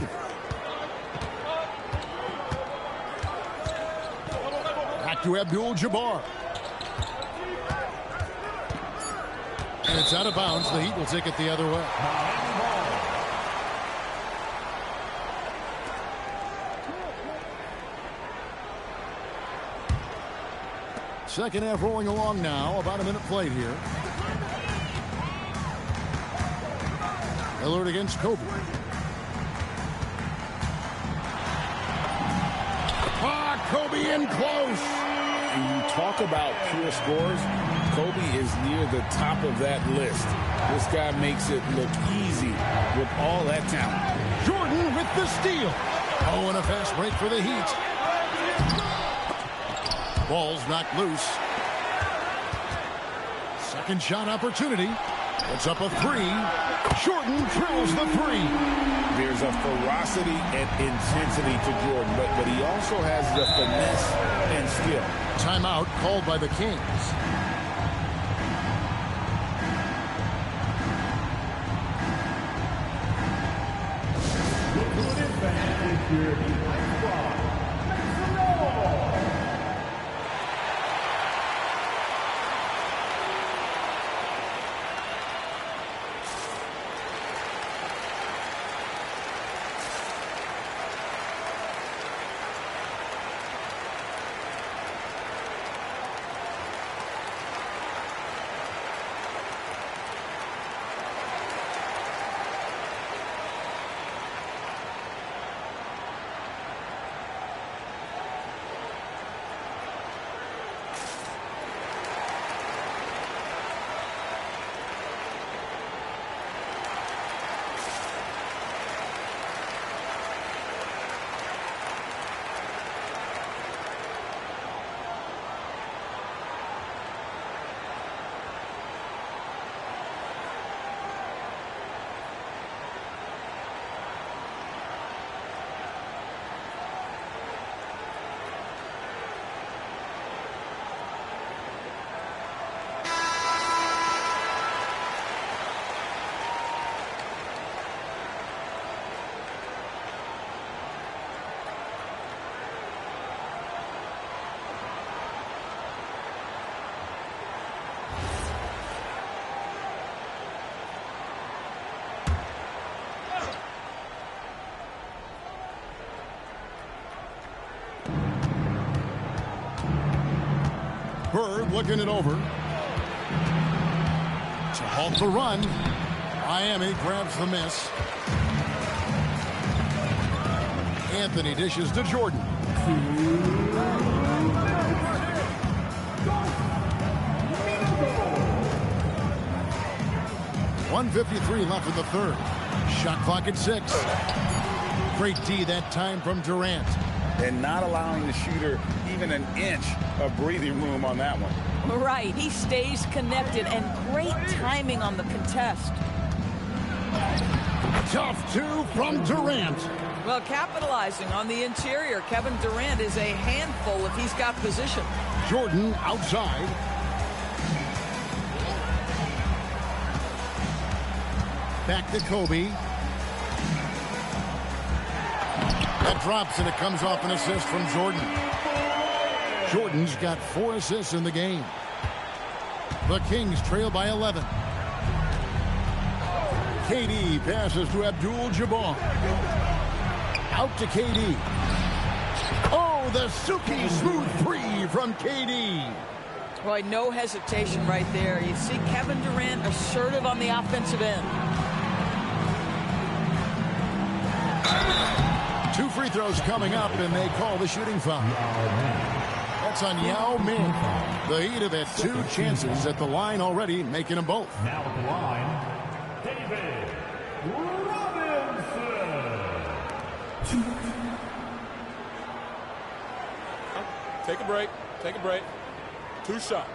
Back to Abdul-Jabbar. And it's out of bounds. The Heat will take it the other way. Second half rolling along now. About a minute played here. Lillard against Kobe. Kobe in close. And you talk about pure scores, Kobe is near the top of that list. This guy makes it look easy with all that talent. Jordan with the steal. Oh, and a fast break for the Heat. Ball's knocked loose. Second shot opportunity. It's up a three. Jordan drills the three. There's a ferocity and intensity to Jordan, but he also has the finesse and skill. Timeout called by the Kings. Bird looking it over. To halt the run. Miami grabs the miss. Anthony dishes to Jordan. 1:53 left in the third. Shot clock at 6. Great D that time from Durant. And not allowing the shooter even an inch of breathing room on that one. Right, he stays connected, and great timing on the contest. Tough two from Durant. Well, capitalizing on the interior, Kevin Durant is a handful if he's got position. Jordan outside. Back to Kobe. That drops, and it comes off an assist from Jordan. Jordan's got 4 assists in the game. The Kings trail by 11. KD passes to Abdul-Jabbar. Out to KD. Oh, the silky smooth three from KD. Boy, no hesitation right there. You see Kevin Durant assertive on the offensive end. 2 free throws coming up, and they call the shooting foul. That's on Yao Ming. The Heat have had 2 chances at the line already, making them both. Now at the line, David Robinson. Take a break. Take a break. 2 shots.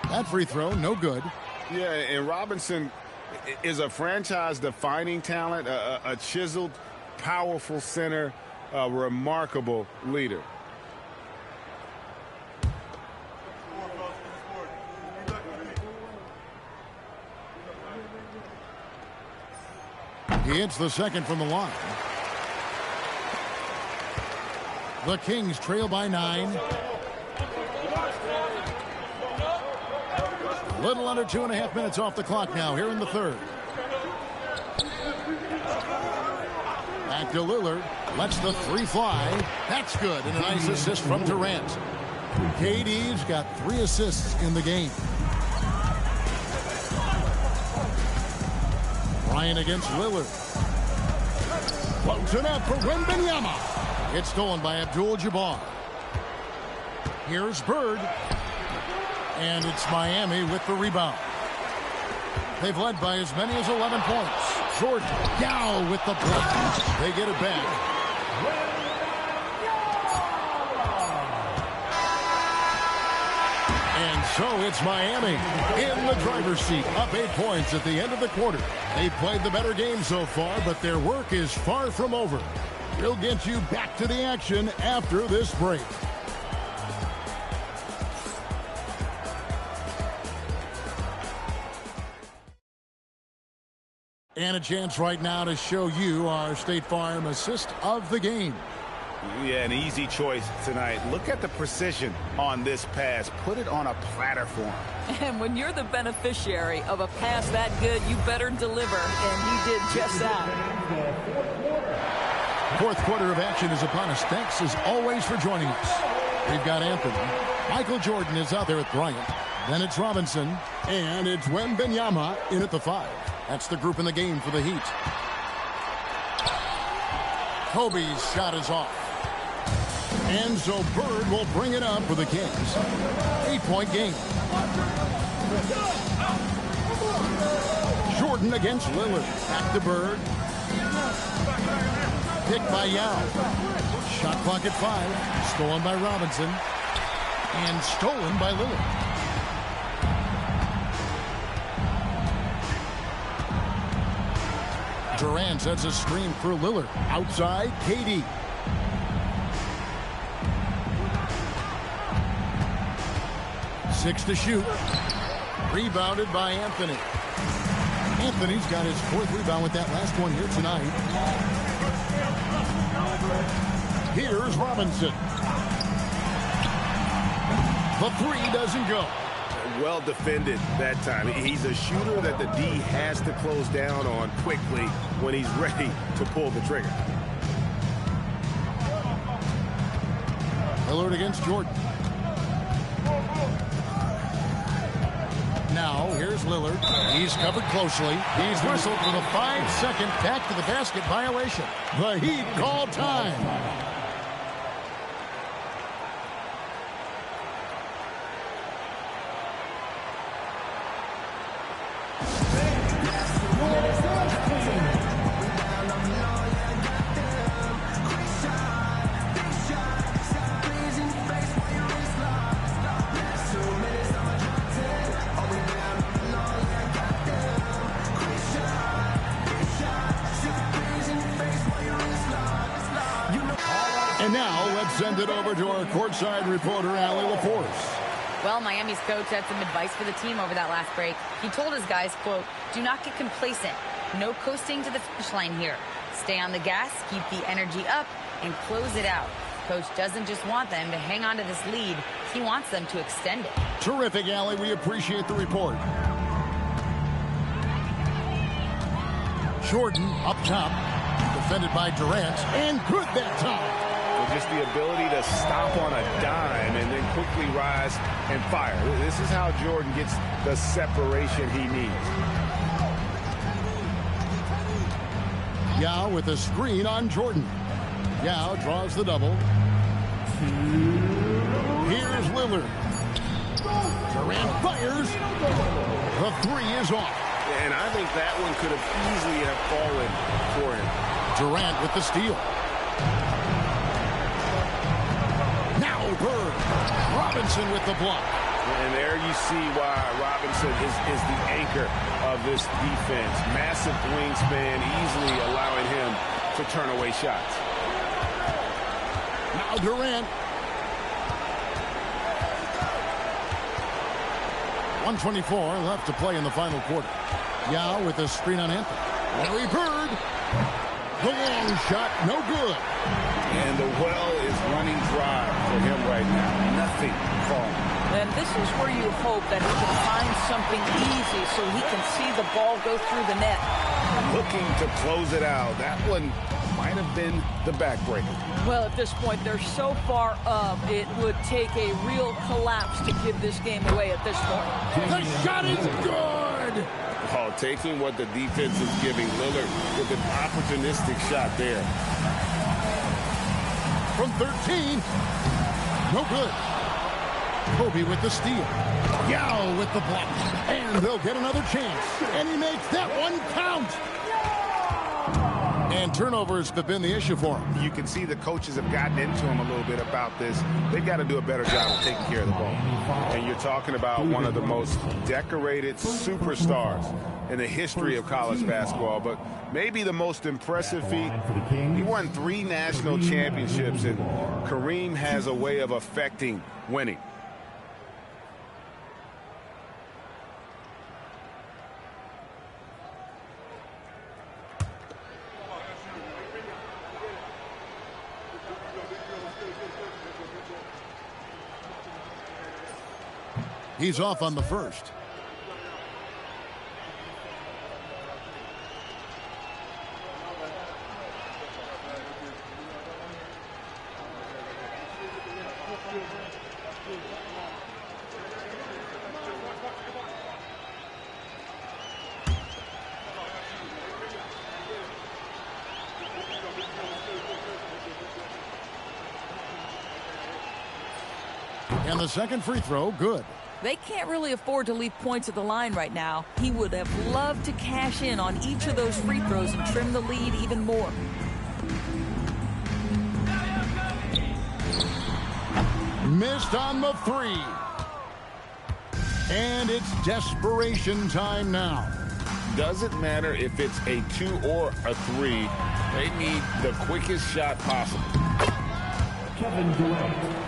That free throw, no good. Yeah, and Robinson is a franchise-defining talent, a chiseled, powerful center, a remarkable leader. He hits the second from the line. The Kings trail by 9. Little under 2.5 minutes off the clock now here in the third. Back to Lillard. Lets the 3 fly. That's good. And a nice assist from Durant. KD's got 3 assists in the game. Bryant against Lillard. Floats it up for Wembanyama. It's stolen by Abdul-Jabbar. Here's Bird. And it's Miami with the rebound. They've led by as many as 11 points. Jordan. Yao with the block. They get it back. And so it's Miami in the driver's seat, up 8 points at the end of the quarter. They played the better game so far, but their work is far from over. We'll get you back to the action after this break. And a chance right now to show you our State Farm assist of the game. Yeah, an easy choice tonight. Look at the precision on this pass. Put it on a platter for him. And when you're the beneficiary of a pass that good, you better deliver, and he did just that. Fourth quarter of action is upon us. Thanks as always for joining us. We've got Anthony. Michael Jordan is out there at Bryant. Then it's Robinson. And it's Wembanyama in at the 5. That's the group in the game for the Heat. Kobe's shot is off. And so Bird will bring it up for the Kings. 8-point game. Jordan against Lillard. Back to Bird. Picked by Yao. Shot clock at 5. Stolen by Robinson. And stolen by Lillard. Durant sets a screen for Lillard. Outside, KD. Six to shoot. Rebounded by Anthony. Anthony's got his 4th rebound with that last one here tonight. Here's Robinson. The 3 doesn't go. Well defended that time. He's a shooter that the D has to close down on quickly when he's ready to pull the trigger. Lillard against Jordan. Now, here's Lillard. He's covered closely. He's whistled for the 5-second back to the basket violation. The Heat call time. And now, let's send it over to our courtside reporter, Allie LaForce. Well, Miami's coach had some advice for the team over that last break. He told his guys, quote, "Do not get complacent. No coasting to the finish line here. Stay on the gas, keep the energy up, and close it out." Coach doesn't just want them to hang on to this lead. He wants them to extend it. Terrific, Allie. We appreciate the report. Jordan up top. Defended by Durant. And good that time. Just the ability to stop on a dime and then quickly rise and fire. This is how Jordan gets the separation he needs. Yao with a screen on Jordan. Yao draws the double. Here's Lillard. Durant fires. The 3 is off. And I think that one could have easily have fallen for him. Durant with the steal. Now Bird. Robinson with the block. And there you see why Robinson is the anchor of this defense. Massive wingspan, easily allowing him to turn away shots. Now Durant. 1:24 left to play in the final quarter. Yao with a screen on Anthony. Larry Bird. The long shot, no good. And the well is running dry for him right now. Nothing falling. And this is where you hope that he can find something easy so he can see the ball go through the net. Looking to close it out. That one might have been the backbreaker. Well, at this point, they're so far up, it would take a real collapse to give this game away at this point. The shot is good! Oh, taking what the defense is giving Lillard with an opportunistic shot there. From 13. No good. Kobe with the steal. Yao with the block. And they'll get another chance. And he makes that one count. And turnovers have been the issue for him. You can see the coaches have gotten into him a little bit about this. They've got to do a better job of taking care of the ball. And you're talking about one of the most decorated superstars in the history of college basketball, but maybe the most impressive feat. He won 3 national championships, and Kareem has a way of affecting winning. He's off on the first. And the second free throw, good. They can't really afford to leave points at the line right now. He would have loved to cash in on each of those free throws and trim the lead even more. Missed on the 3. And it's desperation time now. Doesn't matter if it's a 2 or a 3. They need the quickest shot possible. Kevin Durant.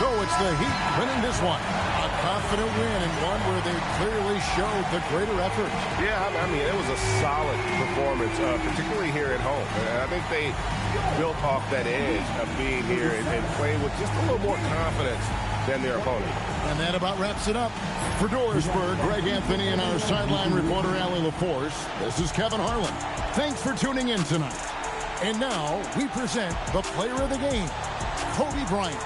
So it's the Heat winning this one. A confident win and one where they clearly showed the greater effort. Yeah, I mean, it was a solid performance, particularly here at home. And I think they built off that edge of being here and playing with just a little more confidence than their opponent. And that about wraps it up. For Dorisburg, Greg Anthony and our sideline reporter, Allie LaForce, this is Kevin Harlan. Thanks for tuning in tonight. And now we present the player of the game, Kobe Bryant.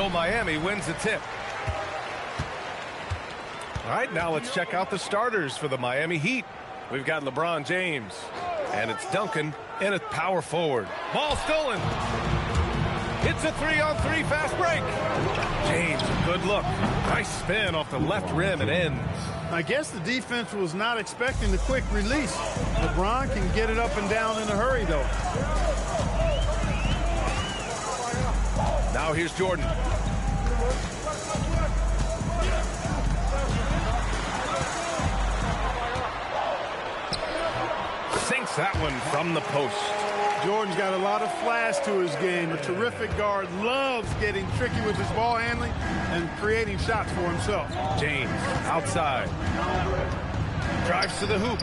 So Miami wins the tip. All right, now let's check out the starters for the Miami Heat. We've got LeBron James, and it's Duncan in at power forward. Ball stolen. Hits a 3-on-3 fast break. James, a good look. Nice spin off the left rim and ends. I guess the defense was not expecting the quick release. LeBron can get it up and down in a hurry, though. Now here's Jordan. Sinks that one from the post. Jordan's got a lot of flash to his game. A terrific guard, loves getting tricky with his ball handling and creating shots for himself. James outside. Drives to the hoop.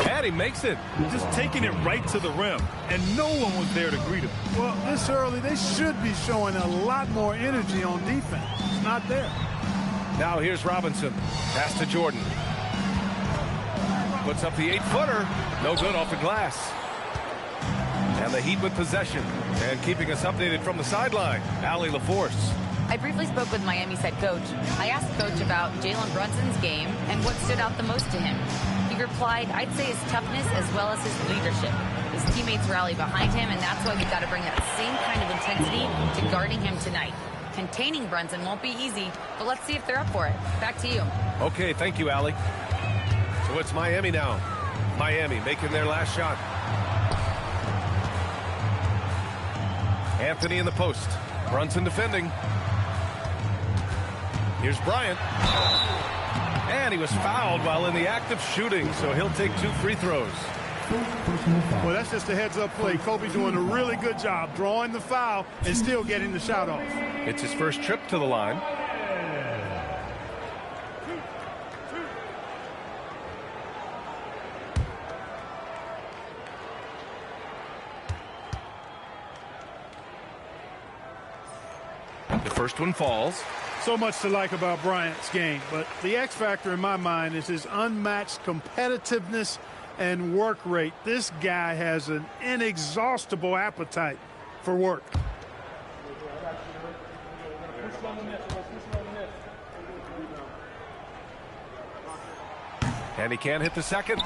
And he makes it. Just taking it right to the rim, and no one was there to greet him. Well, this early, they should be showing a lot more energy on defense. It's not there. Now here's Robinson. Pass to Jordan. Puts up the 8-footer. No good off the glass. And the Heat with possession. And keeping us updated from the sideline, Allie LaForce. I briefly spoke with Miami's head coach. I asked Coach about Jalen Brunson's game and what stood out the most to him. He replied, I'd say his toughness as well as his leadership. His teammates rally behind him, and that's why we've got to bring that same kind of intensity to guarding him tonight. Containing Brunson won't be easy, but let's see if they're up for it. Back to you. Okay, thank you, Allie. So it's Miami now. Miami making their last shot. Anthony in the post. Brunson defending. Here's Bryant. And he was fouled while in the act of shooting, so he'll take 2 free throws. Well, that's just a heads-up play. Kobe doing a really good job drawing the foul and still getting the shot off. It's his first trip to the line. The first one falls. So much to like about Bryant's game, but the X factor in my mind is his unmatched competitiveness and work rate. This guy has an inexhaustible appetite for work. And he can't hit the second.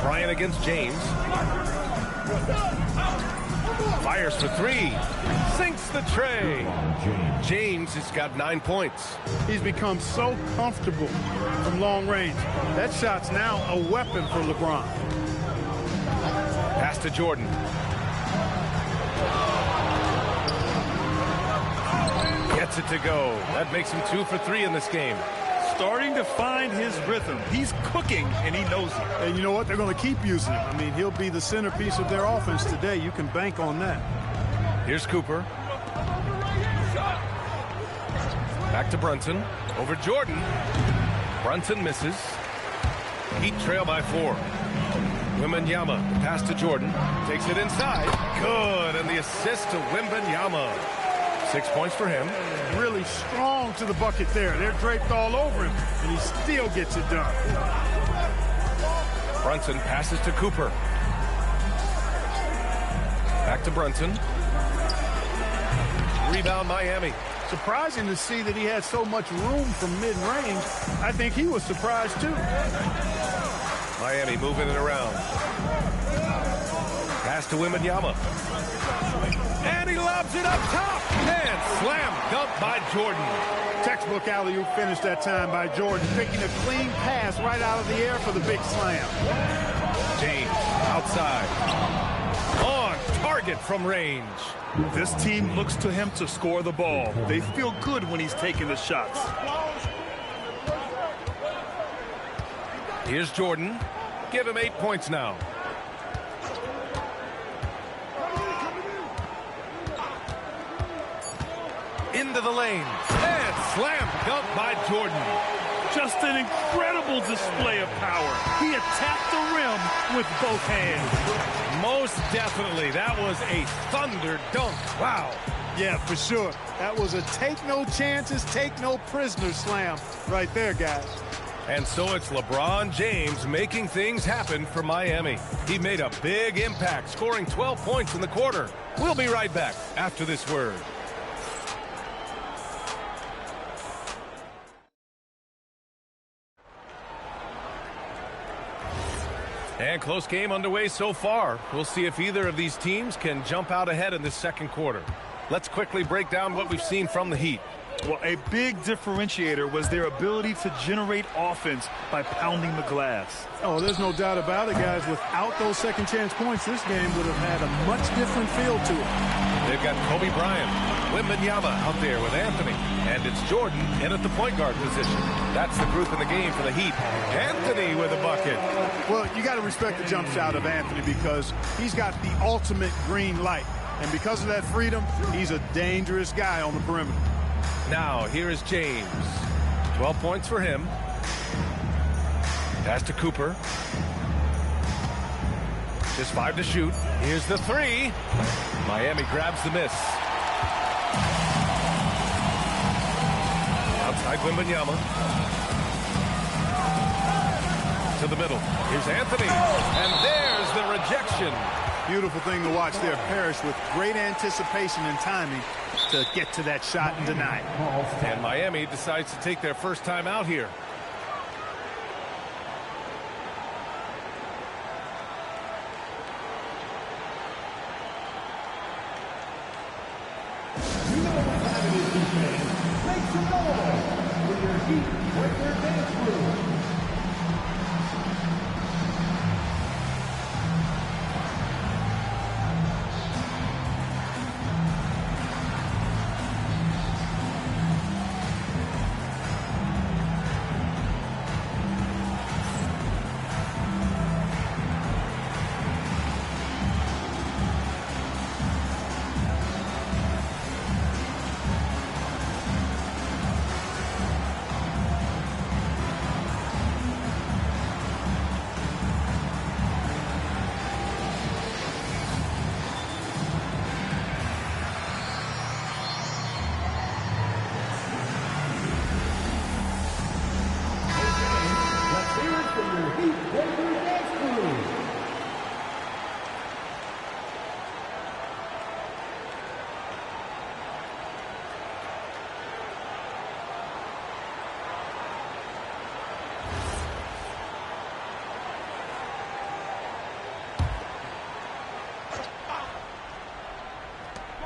Bryant against James. Fires for 3. Sinks the tray. James has got 9 points. He's become so comfortable from long range. That shot's now a weapon for LeBron. Pass to Jordan. Gets it to go. That makes him 2 for 3 in this game. Starting to find his rhythm. He's cooking, and he knows it. And you know what? They're going to keep using him. I mean, he'll be the centerpiece of their offense today. You can bank on that. Here's Cooper. Back to Brunson. Over Jordan. Brunson misses. Heat trail by 4. Wembanyama, the pass to Jordan. Takes it inside. Good. And the assist to Wembanyama. 6 points for him. Really strong to the bucket there. They're draped all over him, and he still gets it done. Brunson passes to Cooper. Back to Brunson. Rebound Miami. Surprising to see that he had so much room from mid-range. I think he was surprised too. Miami moving it around. Pass to Wembanyama. And he lobs it up top. And slam dunk by Jordan. Textbook alley-oop finish that time by Jordan. Taking a clean pass right out of the air for the big slam. James outside. On target from range. This team looks to him to score the ball. They feel good when he's taking the shots. Here's Jordan. Give him 8 points now. Into the lane. And slam dunk by Jordan. Just an incredible display of power. He attacked the rim with both hands. Most definitely. That was a thunder dunk. Wow. Yeah, for sure. That was a take no chances, take no prisoners slam right there, guys. And so it's LeBron James making things happen for Miami. He made a big impact, scoring 12 points in the quarter. We'll be right back after this word. And close game underway so far. We'll see if either of these teams can jump out ahead in this second quarter. Let's quickly break down what we've seen from the Heat. Well, a big differentiator was their ability to generate offense by pounding the glass. Oh, there's no doubt about it, guys. Without those second chance points, this game would have had a much different feel to it. They've got Kobe Bryant, Wembanyama out there with Anthony, and it's Jordan in at the point guard position. That's the group in the game for the Heat. Anthony with a bucket. Well, you got to respect the jump shot of Anthony because he's got the ultimate green light. And because of that freedom, he's a dangerous guy on the perimeter. Now, here is James. 12 points for him. Pass to Cooper. Just 5 to shoot. Here's the 3. Miami grabs the miss. Outside Wembanyama. To the middle. Here's Anthony. And there's the rejection. Beautiful thing to watch there. Parrish with great anticipation and timing to get to that shot and deny it. And Miami decides to take their first time out here. Make some noise with your Heat Breaker dance crew.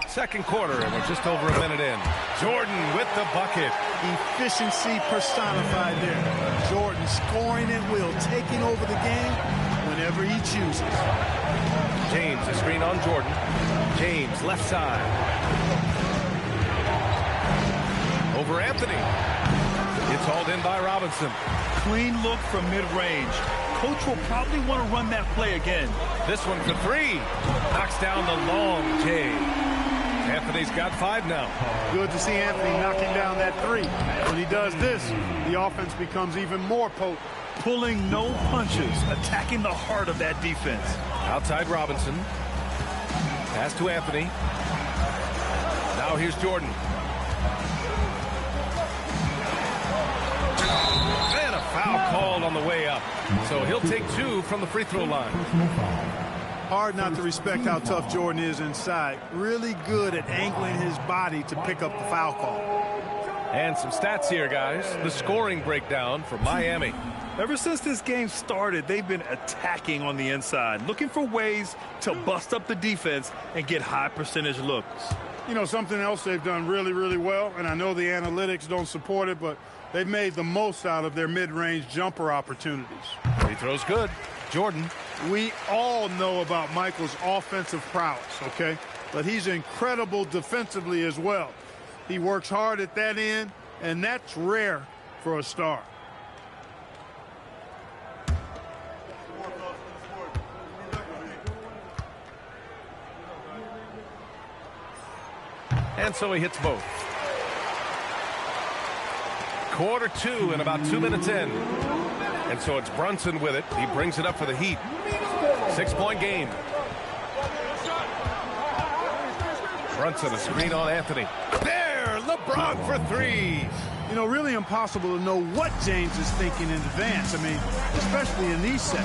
Second quarter, and we're just over a minute in. Jordan with the bucket. Efficiency personified there. Jordan scoring at will, taking over the game whenever he chooses. James, a screen on Jordan. James, left side. Over Anthony. It's hauled in by Robinson. Clean look from mid-range. Coach will probably want to run that play again. This one for 3. Knocks down the long J. Anthony's got 5 now. Good to see Anthony knocking down that 3. When he does this, the offense becomes even more potent. Pulling no punches, attacking the heart of that defense. Outside Robinson. Pass to Anthony. Now here's Jordan. And a foul called on the way up. So he'll take 2 from the free throw line. Hard not to respect how tough Jordan is inside. Really good at angling his body to pick up the foul call. And some stats here, guys. The scoring breakdown for Miami. Ever since this game started, they've been attacking on the inside, looking for ways to bust up the defense and get high percentage looks. You know, something else they've done really, really well, and I know the analytics don't support it, but they've made the most out of their mid-range jumper opportunities. Free throw's good. Jordan. We all know about Michael's offensive prowess, okay? But he's incredible defensively as well. He works hard at that end, and that's rare for a star. And so he hits both. Quarter 2 and about 2 minutes in. And so it's Brunson with it. He brings it up for the Heat. 6-point game. Brunson, a screen on Anthony. There, LeBron for 3. You know, really impossible to know what James is thinking in advance. I mean, especially in these sets.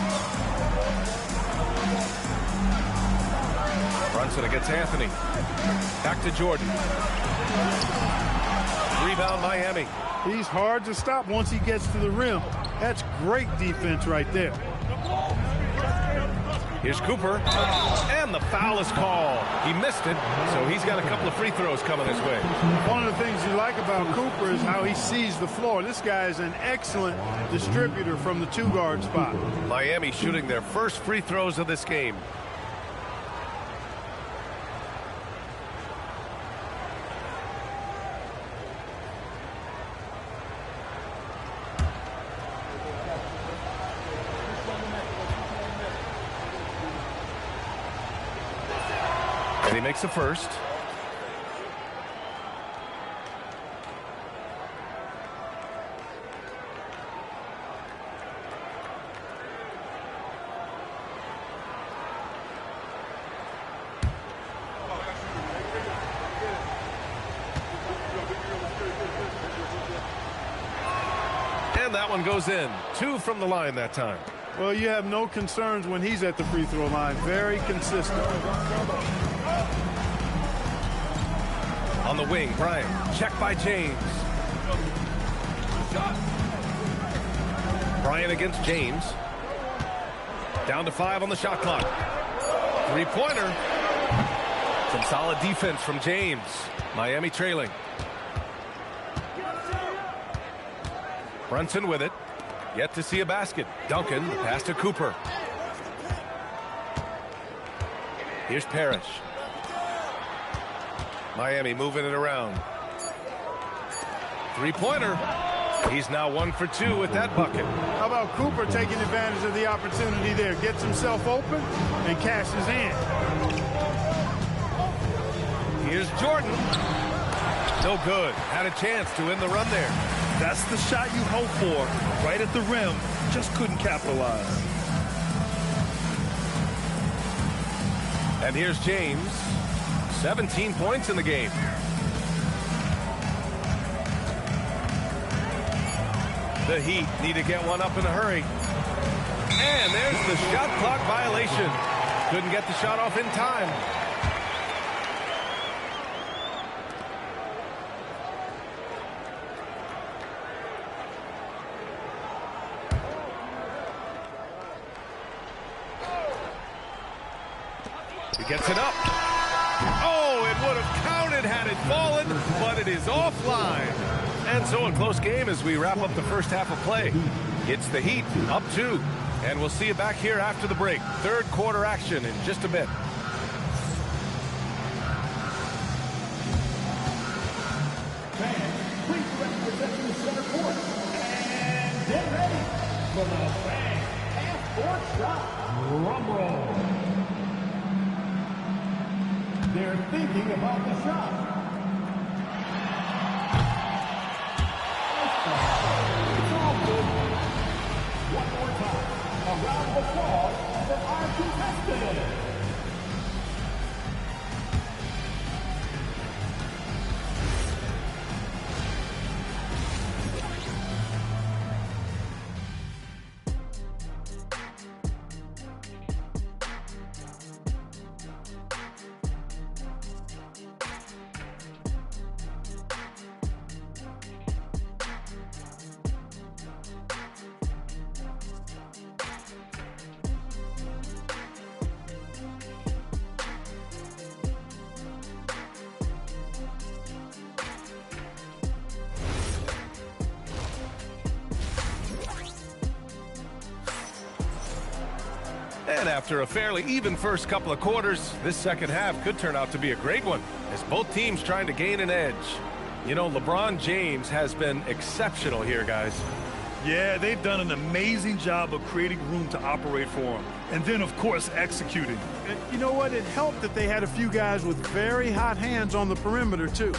Brunson against Anthony. Back to Jordan. Rebound Miami. He's hard to stop once he gets to the rim. That's great defense right there. Here's Cooper, and the foul is called. He missed it, so he's got a couple of free throws coming his way. One of the things you like about Cooper is how he sees the floor. This guy is an excellent distributor from the two-guard spot. Miami shooting their first free throws of this game. And he makes the first. And that one goes in. 2 from the line that time. Well, you have no concerns when he's at the free throw line. Very consistent. On the wing, Bryant. Check by James. Bryant against James. Down to 5 on the shot clock. Three-pointer. Some solid defense from James. Miami trailing. Brunson with it. Yet to see a basket. Duncan, pass to Cooper. Here's Parrish. Miami moving it around. Three-pointer. He's now 1 for 2 with that bucket. How about Cooper taking advantage of the opportunity there? Gets himself open and cashes in. Here's Jordan. No good. Had a chance to win the run there. That's the shot you hope for. Right at the rim. Just couldn't capitalize. And here's James. 17 points in the game. The Heat need to get one up in a hurry. And there's the shot clock violation. Couldn't get the shot off in time. He gets it up. Oh, it would have counted had it fallen, but it is offline. And so a close game as we wrap up the first half of play. It's the Heat up 2. And we'll see you back here after the break. Third quarter action in just a bit. Fans, please represent the center court. And get ready for the Fans half-court shot. Drum roll. They're thinking about the shot. It's all good. One more time. A round of applause for our contestants. And after a fairly even first couple of quarters, this second half could turn out to be a great one as both teams trying to gain an edge. You know, LeBron James has been exceptional here, guys. Yeah, they've done an amazing job of creating room to operate for him. And then, of course, executing. And you know what? It helped that they had a few guys with very hot hands on the perimeter, too.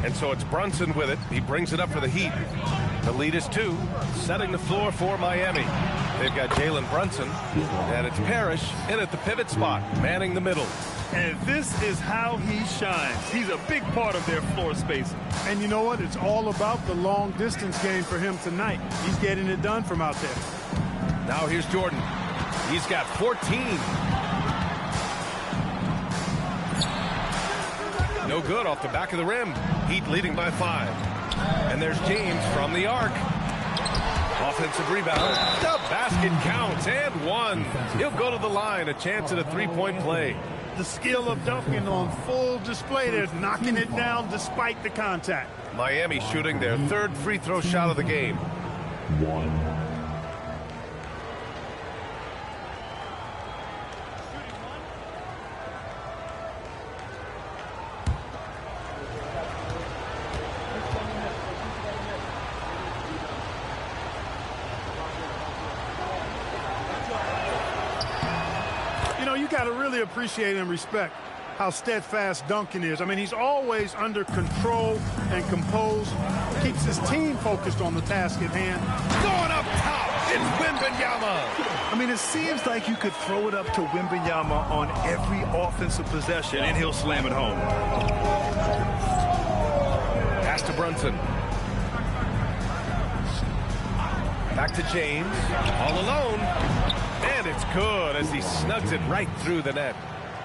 And so it's Brunson with it. He brings it up for the Heat. The lead is 2, setting the floor for Miami. They've got Jalen Brunson, and it's Parrish in at the pivot spot, manning the middle. And this is how he shines. He's a big part of their floor spacing. And you know what? It's all about the long distance game for him tonight. He's getting it done from out there. Now here's Jordan. He's got 14. No good off the back of the rim. Heat leading by 5. And there's James from the arc. Offensive rebound. The basket counts and 1. He'll go to the line. A chance at a three-point play. The skill of Duncan on full display there, knocking it down despite the contact. Miami shooting their 3rd free throw shot of the game. 1. You got to really appreciate and respect how steadfast Duncan is. I mean, he's always under control and composed, keeps his team focused on the task at hand. Going up top, it's Wembanyama. I mean, it seems like you could throw it up to Wembanyama on every offensive possession, and he'll slam it home. Pass to Brunson. Back to James, all alone. And it's good as he snugs it right through the net.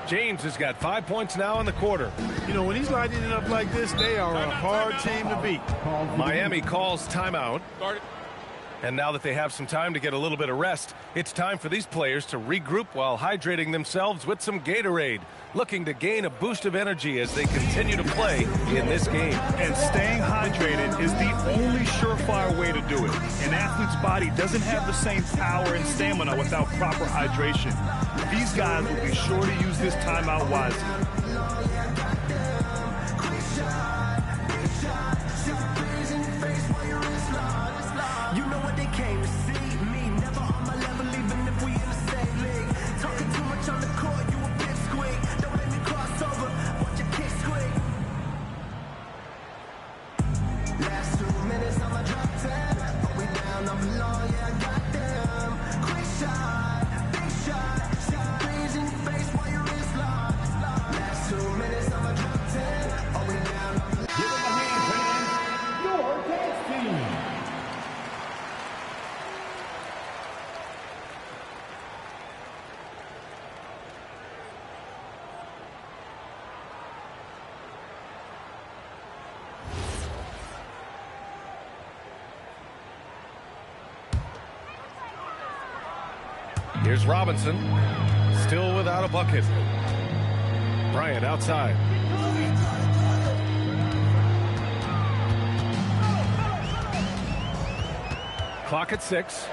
James has got 5 points now in the quarter. You know, when he's lighting it up like this, they are a hard team to beat. Miami calls timeout. And now that they have some time to get a little bit of rest, it's time for these players to regroup while hydrating themselves with some Gatorade, looking to gain a boost of energy as they continue to play in this game. And staying hydrated is the only surefire way to do it. An athlete's body doesn't have the same power and stamina without proper hydration. These guys will be sure to use this timeout wisely. Here's Robinson, still without a bucket. Bryant outside. Clock at 6.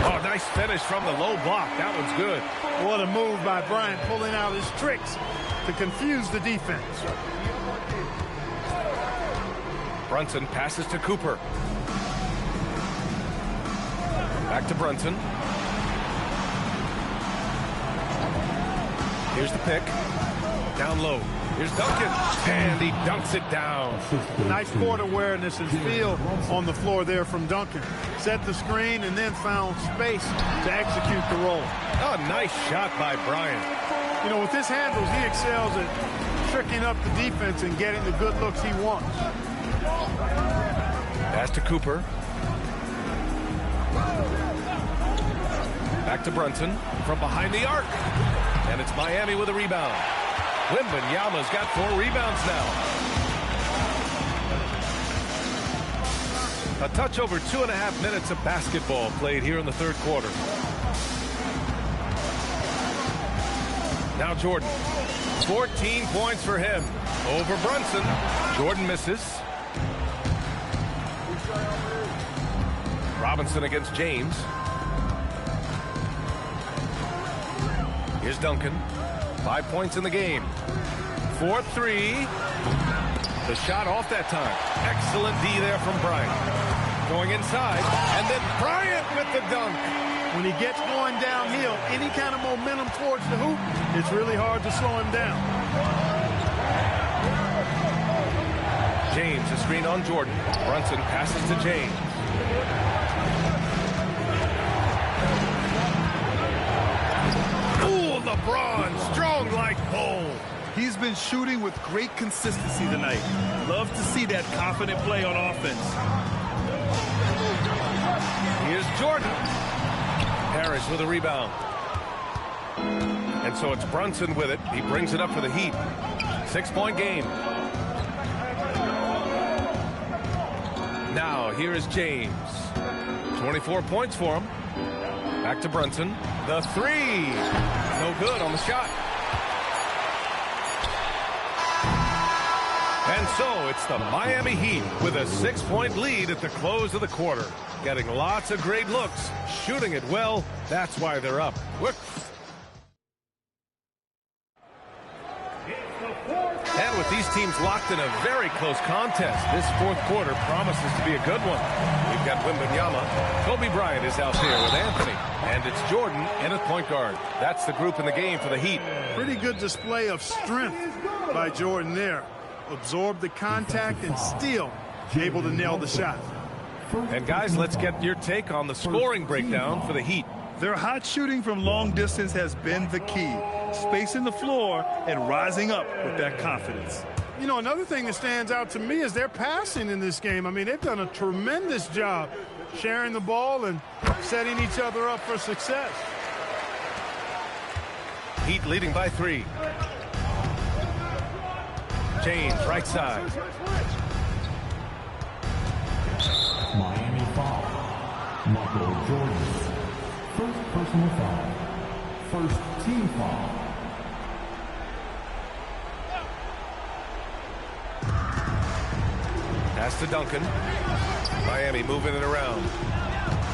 Oh, nice finish from the low block. That one's good. What a move by Bryant, pulling out his tricks to confuse the defense. Brunson passes to Cooper. Back to Brunson. Here's the pick. Down low. Here's Duncan. And he dunks it down. Nice court awareness and feel on the floor there from Duncan. Set the screen and then found space to execute the roll. Oh, nice shot by Bryant. You know, with his handles, he excels at tricking up the defense and getting the good looks he wants. Pass to Cooper. Back to Brunson from behind the arc. And it's Miami with a rebound. Wembanyama's got 4 rebounds now. A touch over 2.5 minutes of basketball played here in the third quarter. Now Jordan. 14 points for him. Over Brunson. Jordan misses. Robinson against James. Here's Duncan. 5 points in the game. 4-3. The shot off that time. Excellent D there from Bryant. Going inside. And then Bryant with the dunk. When he gets going downhill, any kind of momentum towards the hoop, it's really hard to slow him down. James, a screen on Jordan. Brunson passes to James. Ooh, LeBron, strong like bull. He's been shooting with great consistency tonight. Love to see that confident play on offense. Here's Jordan. Harris with a rebound. And so it's Brunson with it. He brings it up for the Heat. 6-point game. Now, here is James. 24 points for him. Back to Brunson. The three. No good on the shot. And so it's the Miami Heat with a 6-point lead at the close of the quarter. Getting lots of great looks. Shooting it well. That's why they're up. And with these teams locked in a very close contest, this fourth quarter promises to be a good one. We've got Wembanyama. Kobe Bryant is out there with Anthony. And it's Jordan in at point guard. That's the group in the game for the Heat. Pretty good display of strength by Jordan there. Absorbed the contact and still able to nail the shot. And guys, let's get your take on the scoring breakdown for the Heat. Their hot shooting from long distance has been the key. Spacing the floor and rising up with that confidence. You know, another thing that stands out to me is their passing in this game. I mean, they've done a tremendous job sharing the ball and setting each other up for success. Heat leading by 3. James, right side. Miami foul. Michael Jordan. First personal foul. First team foul. Pass to Duncan. Miami moving it around.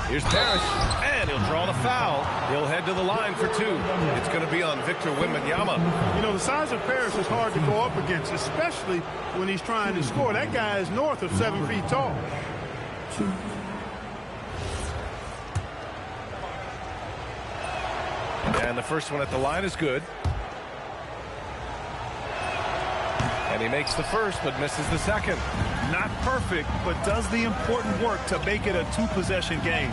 Here's Parrish, and he'll draw the foul. He'll head to the line for 2. It's going to be on Victor Wembanyama. You know, the size of Parrish is hard to go up against, especially when he's trying to score. That guy is north of 7 feet tall. And the first one at the line is good. And he makes the first, but misses the second. Not perfect, but does the important work to make it a 2-possession game.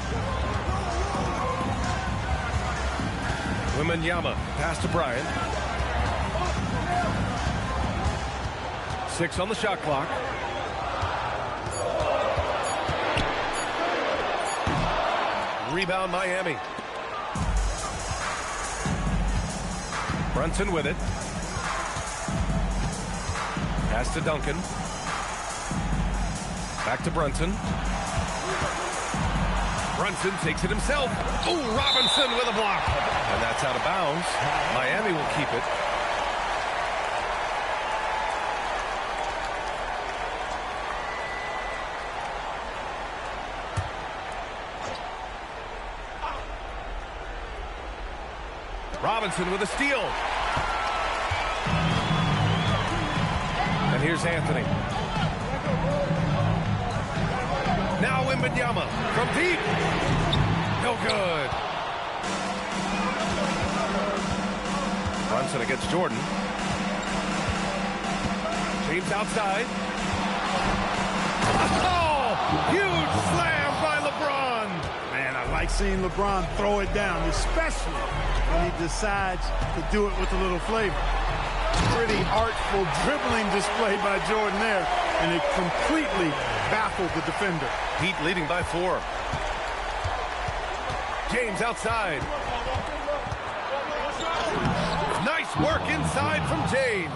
Wembanyama, pass to Bryant. 6 on the shot clock. Rebound Miami. Brunson with it. Pass to Duncan. Back to Brunson. Brunson takes it himself. Ooh, Robinson with a block. And that's out of bounds. Miami will keep it. Robinson with a steal. And here's Anthony. Now Wembanyama from deep. No good. Brunson against Jordan. James outside. Oh! Huge slam by LeBron. Man, I like seeing LeBron throw it down, especially when he decides to do it with a little flavor. Pretty artful dribbling display by Jordan there, and it completely baffled the defender. Heat leading by 4. James outside. Nice work inside from James.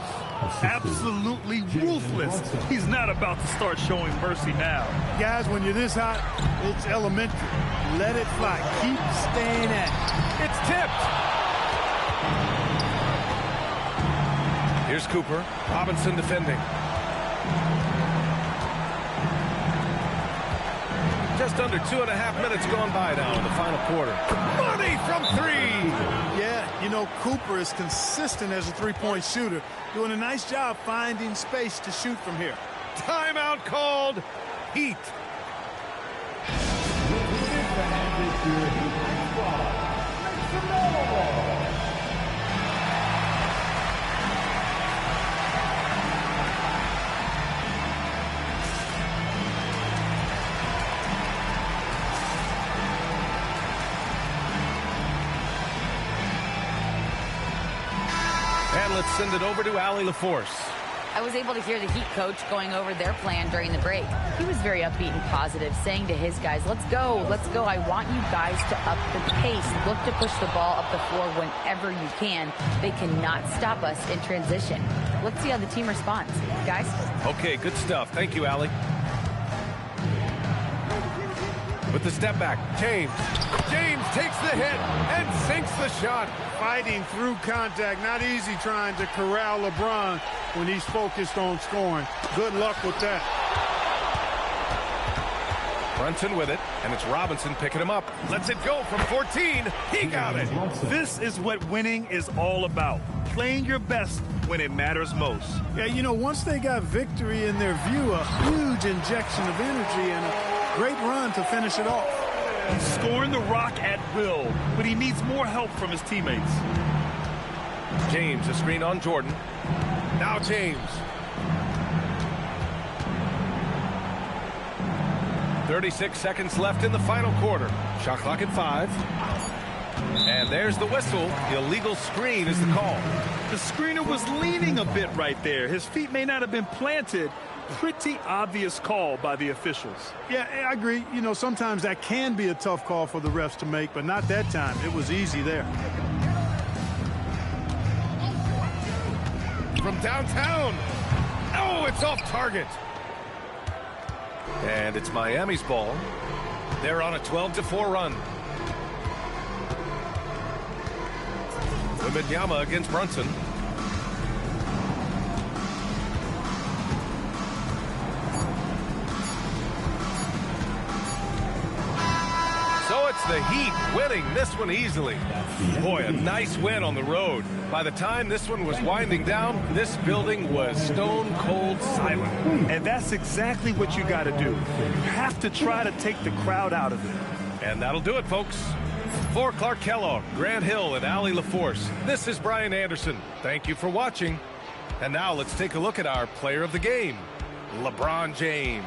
Absolutely ruthless. He's not about to start showing mercy now. Guys, when you're this hot, it's elementary. Let it fly. Keep staying at it. It's tipped. Here's Cooper. Robinson defending. Just under 2.5 minutes gone by now in the final quarter. Money from 3. Yeah, you know, Cooper is consistent as a three-point shooter, doing a nice job finding space to shoot from here. Timeout called. Heat. let's send it over to Allie LaForce. I was able to hear the Heat coach going over their plan during the break. He was very upbeat and positive, saying to his guys, let's go, let's go. I want you guys to up the pace. Look to push the ball up the floor whenever you can. They cannot stop us in transition. Let's see how the team responds. Guys? Okay, good stuff. Thank you, Allie. With the step back, James. James takes the hit and sinks the shot. Fighting through contact. Not easy trying to corral LeBron when he's focused on scoring. Good luck with that. Brunson with it, and it's Robinson picking him up. Lets it go from 14. He got it. This is what winning is all about. Playing your best when it matters most. Yeah, you know, once they got victory in their view, a huge injection of energy and a great run to finish it off. He's scoring the rock at will, but he needs more help from his teammates. James, a screen on Jordan. Now James. 36 seconds left in the final quarter. Shot clock at 5. And there's the whistle. Illegal screen is the call. The screener was leaning a bit right there. His feet may not have been planted. Pretty obvious call by the officials. Yeah, I agree. You know, sometimes that can be a tough call for the refs to make, but not that time. It was easy there. From downtown. Oh, it's off target. And it's Miami's ball. They're on a 12-4 run. Wembanyama against Brunson. So it's the Heat winning this one easily. Boy, a nice win on the road. By the time this one was winding down, this building was stone cold silent. And that's exactly what you got to do. You have to try to take the crowd out of it. And that'll do it, folks. For Clark Kellogg, Grant Hill, and Allie LaForce, this is Brian Anderson. Thank you for watching. And now let's take a look at our player of the game, LeBron James.